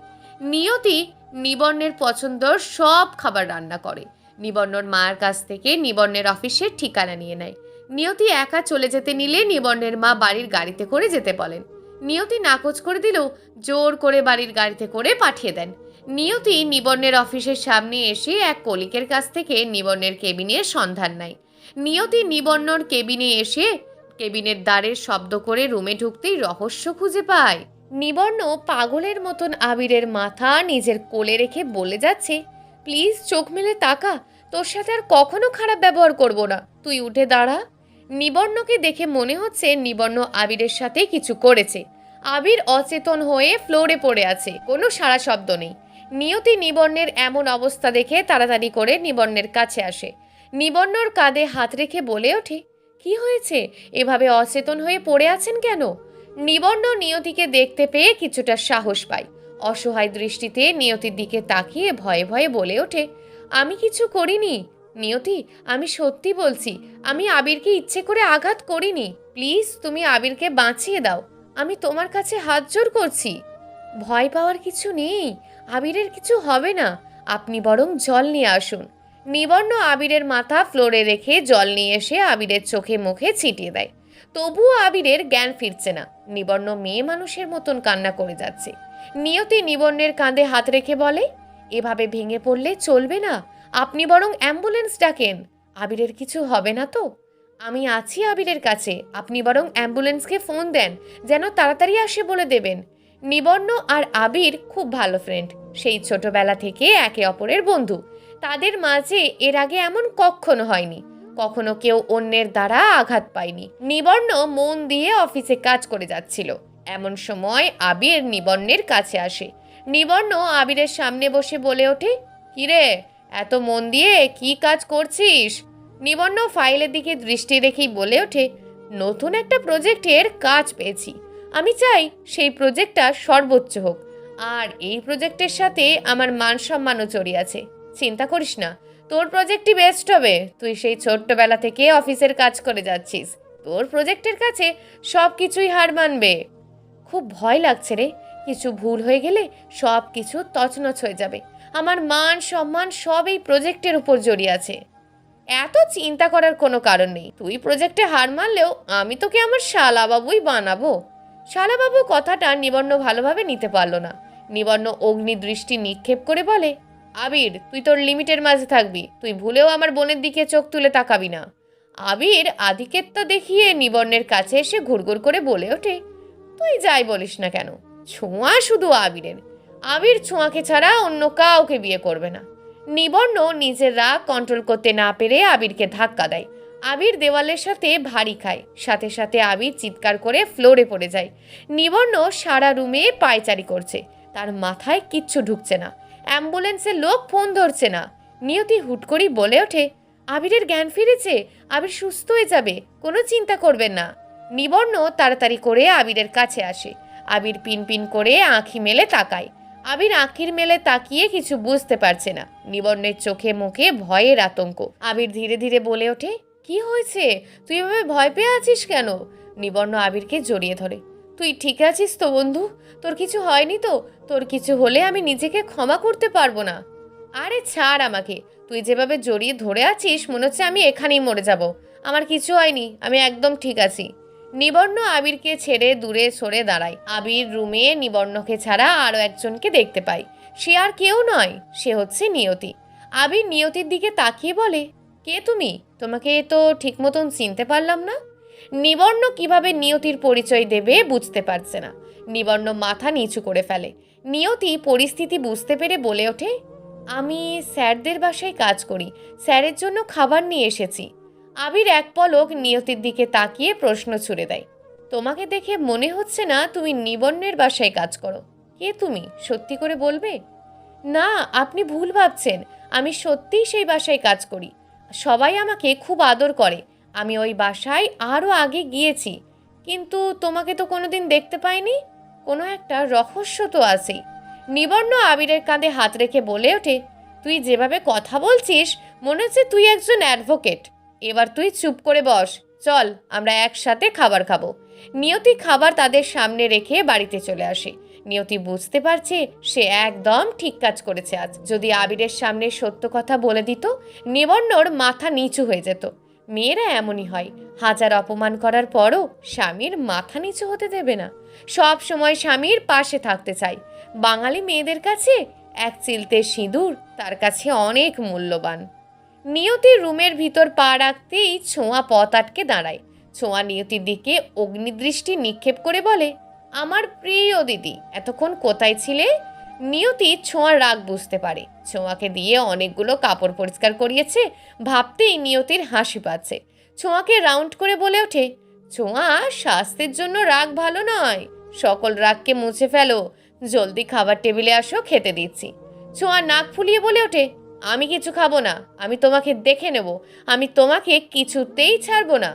নিয়তি নিবর্ণের পছন্দর সব খাবার রান্না করে। নিবর্ণর মায়ের কাছ থেকে নিবর্ণের অফিসের ঠিকানা নিয়ে নেয়। নিয়তি একা চলে যেতে নিলে নিবর্ণের মা বাড়ির গাড়িতে করে যেতে বলেন। নিয়তি নাকচ করে দিলেও জোর করে বাড়ির গাড়িতে করে পাঠিয়ে দেন। নিয়তি নিবর্ণের অফিসের সামনে এসে এক কলিকের কাছ থেকে নিবর্ণের কেবিনের সন্ধান নেয়। নিয়তি নিবর্ণর কেবিনে এসে কেবিনের দ্বারের শব্দ করে রুমে ঢুকতেই রহস্য খুঁজে পায়। নিবর্ণ পাগলের মতন আবিরের মাথা নিজের কোলে রেখে বলে যাচ্ছে, প্লিজ চোখ মেলে তাকা, তোর সাথে আর কখনো খারাপ ব্যবহার করব না, তুই উঠে দাঁড়া। নিবর্ণকে দেখে মনে হচ্ছে নিবর্ণ আবিরের সাথে কিছু করেছে। আবির অচেতন হয়ে ফ্লোরে পড়ে আছে, কোনো সাড়া শব্দ নেই। নিয়তি নিবর্ণের এমন অবস্থা দেখে তাড়াতাড়ি করে নিবর্ণের কাছে আসে। নিবর্ণর কাঁধে হাত রেখে বলে ওঠে, কি হয়েছে, এভাবে অচেতন হয়ে পড়ে আছেন কেন? নিবর্ণ নিয়তিকে দেখতে পেয়ে কিছুটা সাহস পায়। অসহায় দৃষ্টিতে নিয়তির দিকে তাকিয়ে ভয়ে ভয়ে বলে ওঠে, আমি কিছু করিনি নিয়তি, আমি সত্যি বলছি, আমি আবিরকে ইচ্ছে করে আঘাত করিনি। প্লিজ তুমি আবিরকে বাঁচিয়ে দাও, আমি তোমার কাছে হাত জোড় করছি। ভয় পাওয়ার কিছু নেই, আবিরের কিছু হবে না, আপনি বরং জল নিয়ে আসুন। নিবর্ণ আবিরের মাথা ফ্লোরে রেখে জল নিয়ে এসে আবিরের চোখে মুখে ছিটিয়ে দেয়। তবুও আবিরের জ্ঞান ফিরছে না। নিবর্ণ মেয়ে মানুষের মতন কান্না করে যাচ্ছে। নিয়তি নিবর্ণের কাঁধে হাত রেখে বলে, এভাবে ভেঙে পড়লে চলবে না, আপনি বরং অ্যাম্বুলেন্স ডাকেন। আবিরের কিছু হবে না তো? আমি আছি আবিরের কাছে, আপনি বরং অ্যাম্বুলেন্সকে ফোন দেন, যেন তাড়াতাড়ি আসে বলে দেবেন। নিবর্ণ আর আবির খুব ভালো ফ্রেন্ড, সেই ছোটবেলা থেকে একে অপরের বন্ধু। তাদের মাঝে এর আগে এমন কখনো হয়নি, কখনো কেউ অন্যের দ্বারা আঘাত পায়নি। নিবর্ণ মন দিয়ে অফিসে কাজ করে যাচ্ছিল। এমন সময় আবির নিবর্ণের কাছে আসে। নিবর্ণ আবিরের সামনে বসে বলে ওঠে, কিরে, এত মন দিয়ে কি কাজ করছিস? নিবর্ণ ফাইলের দিকে দৃষ্টি রেখেই বলে ওঠে, নতুন একটা প্রজেক্টের কাজ পেয়েছি, আমি চাই সেই প্রজেক্টটা সর্বোচ্চ হোক, আর এই প্রজেক্টের সাথে আমার মান সম্মানও জড়িয়ে আছে। চিন্তা করিস না, তোর প্রজেক্টই বেস্ট হবে। তুই সেই ছোট্টবেলা থেকে অফিসের কাজ করে যাচ্ছিস, তোর প্রজেক্টের কাছে সব কিছুই হার মানবে। খুব ভয় লাগছে রে, কিছু ভুল হয়ে গেলে সব কিছু তছনছ হয়ে যাবে। আমার মান সম্মান সব এই প্রজেক্টের উপর জড়িয়ে আছে। এত চিন্তা করার কোনো কারণ নেই, তুই প্রজেক্টে হার মানলেও আমি তোকে আমার শালাবাবুই বানাবো। শালাবাবু কথাটা নিবর্ণ ভালোভাবে নিতে পারল না। নিবর্ণ অগ্নি দৃষ্টি নিক্ষেপ করে বলে, আবির, তুই তোর লিমিটের মাঝে থাকবি, তুই ভুলেও আমার বোনের দিকে চোখ তুলে তাকাবি না। আবির আধিক্যতা দেখিয়ে নিবর্ণের কাছে এসে ঘুরঘুর করে বলে ওঠে, তুই যাই বলিস না কেন, ছোঁয়া শুধু আবিরের। আবির ছোঁয়াকে ছাড়া অন্য কাউকে বিয়ে করবে না। নিবর্ণ নিজের রাগ কন্ট্রোল করতে না পেরে আবিরকে ধাক্কা দেয়। আবির দেওয়ালের সাথে ভারী খায়, সাথে সাথে আবির চিৎকার করে ফ্লোরে পড়ে যায়। নিবর্ণ সারা রুমে পায়চারি করছে, তার মাথায় কিচ্ছু ঢুকছে না। অ্যাম্বুলেন্সের লোক ফোন ধরছে না। নিয়তি হুট করেই বলে ওঠে, আবিরের জ্ঞান ফিরেছে, আবির সুস্থ হয়ে যাবে, কোনো চিন্তা করবেন না। নিবর্ণ তাড়াতাড়ি করে আবিরের কাছে আসে। আবির পিন পিন করে আঁখি মেলে তাকায়। আবির আঁখির মেলে তাকিয়ে কিছু বুঝতে পারছে না। নিবর্ণের চোখে মুখে ভয়ের আতঙ্ক। আবির ধীরে ধীরে বলে ওঠে, কি হয়েছে, তুই এভাবে ভয় পেয়ে আছিস কেন? নিবর্ণ আবিরকে জড়িয়ে ধরে, তুই ঠিক আছিস তো বন্ধু? তোর কিছু হয়নি তো? তোর কিছু হলে আমি নিজেকে ক্ষমা করতে পারবো না। আরে ছাড় আমাকে, তুই যেভাবে জড়িয়ে ধরে আছিস মনে হচ্ছে আমি এখানেই মরে যাব। আমার কিছু হয়নি, আমি একদম ঠিক আছি। নিবর্ণ আবিরকে ছেড়ে দূরে সরে দাঁড়ায়। আবির রুমে নিবর্ণকে ছাড়া আরও একজনকে দেখতে পায়। সে আর কেউ নয়, সে হচ্ছে নিয়তি। আবির নিয়তির দিকে তাকিয়ে বলে, কে তুমি? তোমাকে তো ঠিক মতন চিনতে পারলাম না। নিবর্ণ কিভাবে নিয়তির পরিচয় দেবে বুঝতে পারছে না। নিবর্ণ মাথা নিচু করে ফেলে। নিয়তি পরিস্থিতি বুঝতে পেরে বলে ওঠে, আমি স্যারদের বাসায় কাজ করি, স্যারের জন্য খাবার নিয়ে এসেছি। আবির এক পলক নিয়তির দিকে তাকিয়ে প্রশ্ন ছুড়ে দেয়, তোমাকে দেখে মনে হচ্ছে না তুমি নিবর্ণের বাসায় কাজ করো। কে তুমি, সত্যি করে বলবে? না, আপনি ভুল ভাবছেন, আমি সত্যিই সেই বাসায় কাজ করি। সবাই আমাকে খুব আদর করে। আমি ওই বাসায় আরও আগে গিয়েছি, কিন্তু তোমাকে তো কোনোদিন দেখতে পাইনি। কোনো একটা রহস্য তো আছেই। নিবর্ণ আবিরের কাঁধে হাত রেখে বলে ওঠে, তুই যেভাবে কথা বলছিস মনে হচ্ছে তুই একজন অ্যাডভোকেট। এবার তুই চুপ করে বস, চল আমরা একসাথে খাবার খাবো। নিয়তি খাবার তাদের সামনে রেখে বাড়িতে চলে আসে। নিয়তি বুঝতে পারছে সে একদম ঠিক কাজ করেছে। আজ যদি আবিরের সামনে সত্য কথা বলে দিত, নিবর্ণর মাথা নিচু হয়ে যেত। মেয়েরা এমনই হয়, হাজার অপমান করার পরও স্বামীর মাথা নিচু হতে দেবে না, সব সময় স্বামীর পাশে থাকতে চায়। বাঙালি মেয়েদের কাছে এক চিলতে সিঁদুর তার কাছে অনেক মূল্যবান। নিয়তি রুমের ভিতর পা রাখতেই ছোঁয়া পথ আটকে দাঁড়ায়। ছোঁয়া নিয়তির দিকে অগ্নিদৃষ্টি নিক্ষেপ করে বলে, আমার প্রিয় দিদি, এতক্ষণ কোথায় ছিলে? নিয়তি ছোঁয়ার রাগ বুঝতে পারে। ছোঁয়াকে দিয়ে অনেকগুলো কাপড় পরিষ্কার করিয়েছে ভাবতেই নিয়তির হাসি পাচ্ছে। ছোঁয়াকে রাউন্ড করে বলে ওঠে, ছোঁয়া, স্বাস্থ্যের জন্য রাগ ভালো নয়, সকল রাগকে মুছে ফেলো, জলদি খাবার টেবিলে আসো, খেতে দিচ্ছি। ছোঁয়া নাক ফুলিয়ে বলে ওঠে, আমি কিছু খাবো না, আমি তোমাকে দেখে নেব, আমি তোমাকে কিছুতেই ছাড়বো না।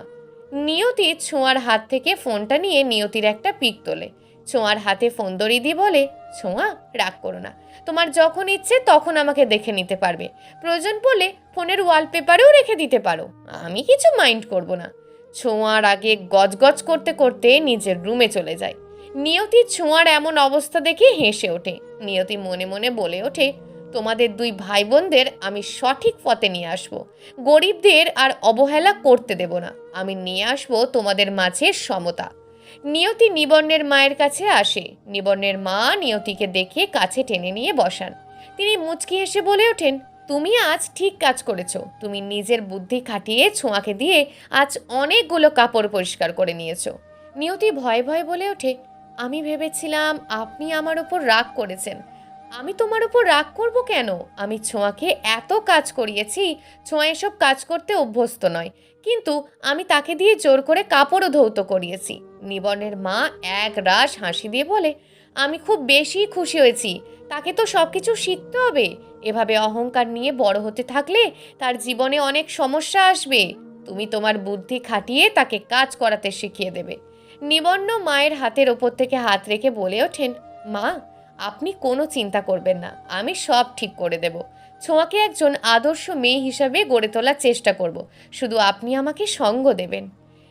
নিয়তি ছোঁয়ার হাত থেকে ফোনটা নিয়ে নিয়তির একটা পিক তোলে। ছোঁয়ার হাতে ফোন ধরিয়ে দিয়ে বলে, ছোঁয়া, রাগ করো না, তোমার যখন ইচ্ছে তখন আমাকে দেখে নিতে পারবে, প্রয়োজন পড়লে ফোনের ওয়ালপেপারেও রেখে দিতে পারো, আমি কিছু মাইন্ড করব না। ছোঁয়ার আগে গজগজ করতে করতে নিজের রুমে চলে যায়। নিয়তি ছোঁয়ার এমন অবস্থা দেখে হেসে ওঠে। নিয়তি মনে মনে বলে ওঠে, তোমাদের দুই ভাই বোনদের আমি সঠিক পথে নিয়ে আসবো, গরিবদের আর অবহেলা করতে দেব না, আমি নিয়ে আসবো তোমাদের মাঝে সমতা। নিয়তি নিবর্ণের মায়ের কাছে আসে। নিবর্ণের মা নিয়তিকে দেখে কাছে টেনে নিয়ে বসান। তিনি মুচকি হেসে বলে ওঠেন, তুমি আজ ঠিক কাজ করেছো, তুমি নিজের বুদ্ধি খাটিয়ে ছোঁয়াকে দিয়ে আজ অনেকগুলো কাপড় পরিষ্কার করে নিয়েছো। নিয়তি ভয়ে ভয়ে বলে ওঠে, আমি ভেবেছিলাম আপনি আমার ওপর রাগ করেছেন। আমি তোমার উপর রাগ করব কেন? আমি ছোঁয়াকে এত কাজ করিয়েছি, ছোঁয়া এসব কাজ করতে অভ্যস্ত নয়, কিন্তু আমি তাকে দিয়ে জোর করে কাপড়ও ধৌত করিয়েছি। নিবর্ণের মা এক রাশ হাসি দিয়ে বলে, আমি খুব বেশি খুশি হয়েছি, তাকে তো সব কিছু শিখতে হবে, এভাবে অহংকার নিয়ে বড় হতে থাকলে তার জীবনে অনেক সমস্যা আসবে, তুমি তোমার বুদ্ধি খাটিয়ে তাকে কাজ করাতে শিখিয়ে দেবে। নিবর্ণ মায়ের হাতের ওপর থেকে হাত রেখে বলে ওঠেন, মা, আপনি কোনো চিন্তা করবেন না, আমি সব ঠিক করে দেব, ছোঁয়াকে একজন আদর্শ মেয়ে হিসাবে গড়ে তোলার চেষ্টা করব, শুধু আপনি আমাকে সঙ্গ দেবেন।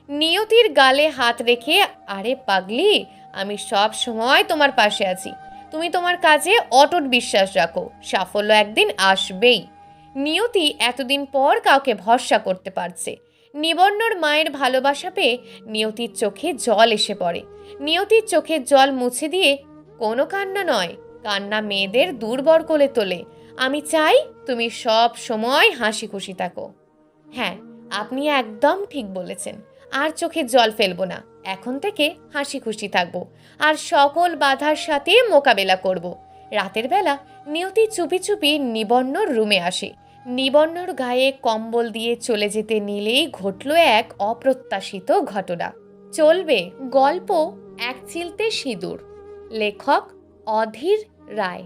নিয়তির গালে হাত রেখে, আরে পাগলি, আমি সব সময় তোমার পাশে আছি, তুমি তোমার কাজে অটুট বিশ্বাস রাখো, সাফল্য একদিন আসবেই। নিয়তি এতদিন পর কাউকে ভরসা করতে পারছে। নিবর্ণর মায়ের ভালোবাসা পেয়ে নিয়তির চোখে জল এসে পড়ে। নিয়তির চোখের জল মুছে দিয়ে, কোনো কান্না নয়, কান্না মেয়েদের দুর্বল করে তোলে, আমি চাই তুমি সব সময় হাসি খুশি থাকো। হ্যাঁ, আপনি একদম ঠিক বলেছেন, আর চোখের জল ফেলবো না, এখন থেকে হাসি খুশি থাকবো, আর সকল বাধার সাথে মোকাবেলা করব। রাতের বেলা নিয়তি চুপি চুপি নিবর্ণর রুমে আসে। নিবর্ণর গায়ে কম্বল দিয়ে চলে যেতে নিলেই ঘটল এক অপ্রত্যাশিত ঘটনা। চলবে গল্প এক চিলতে সিঁদুর। লেখক অধীর রায়।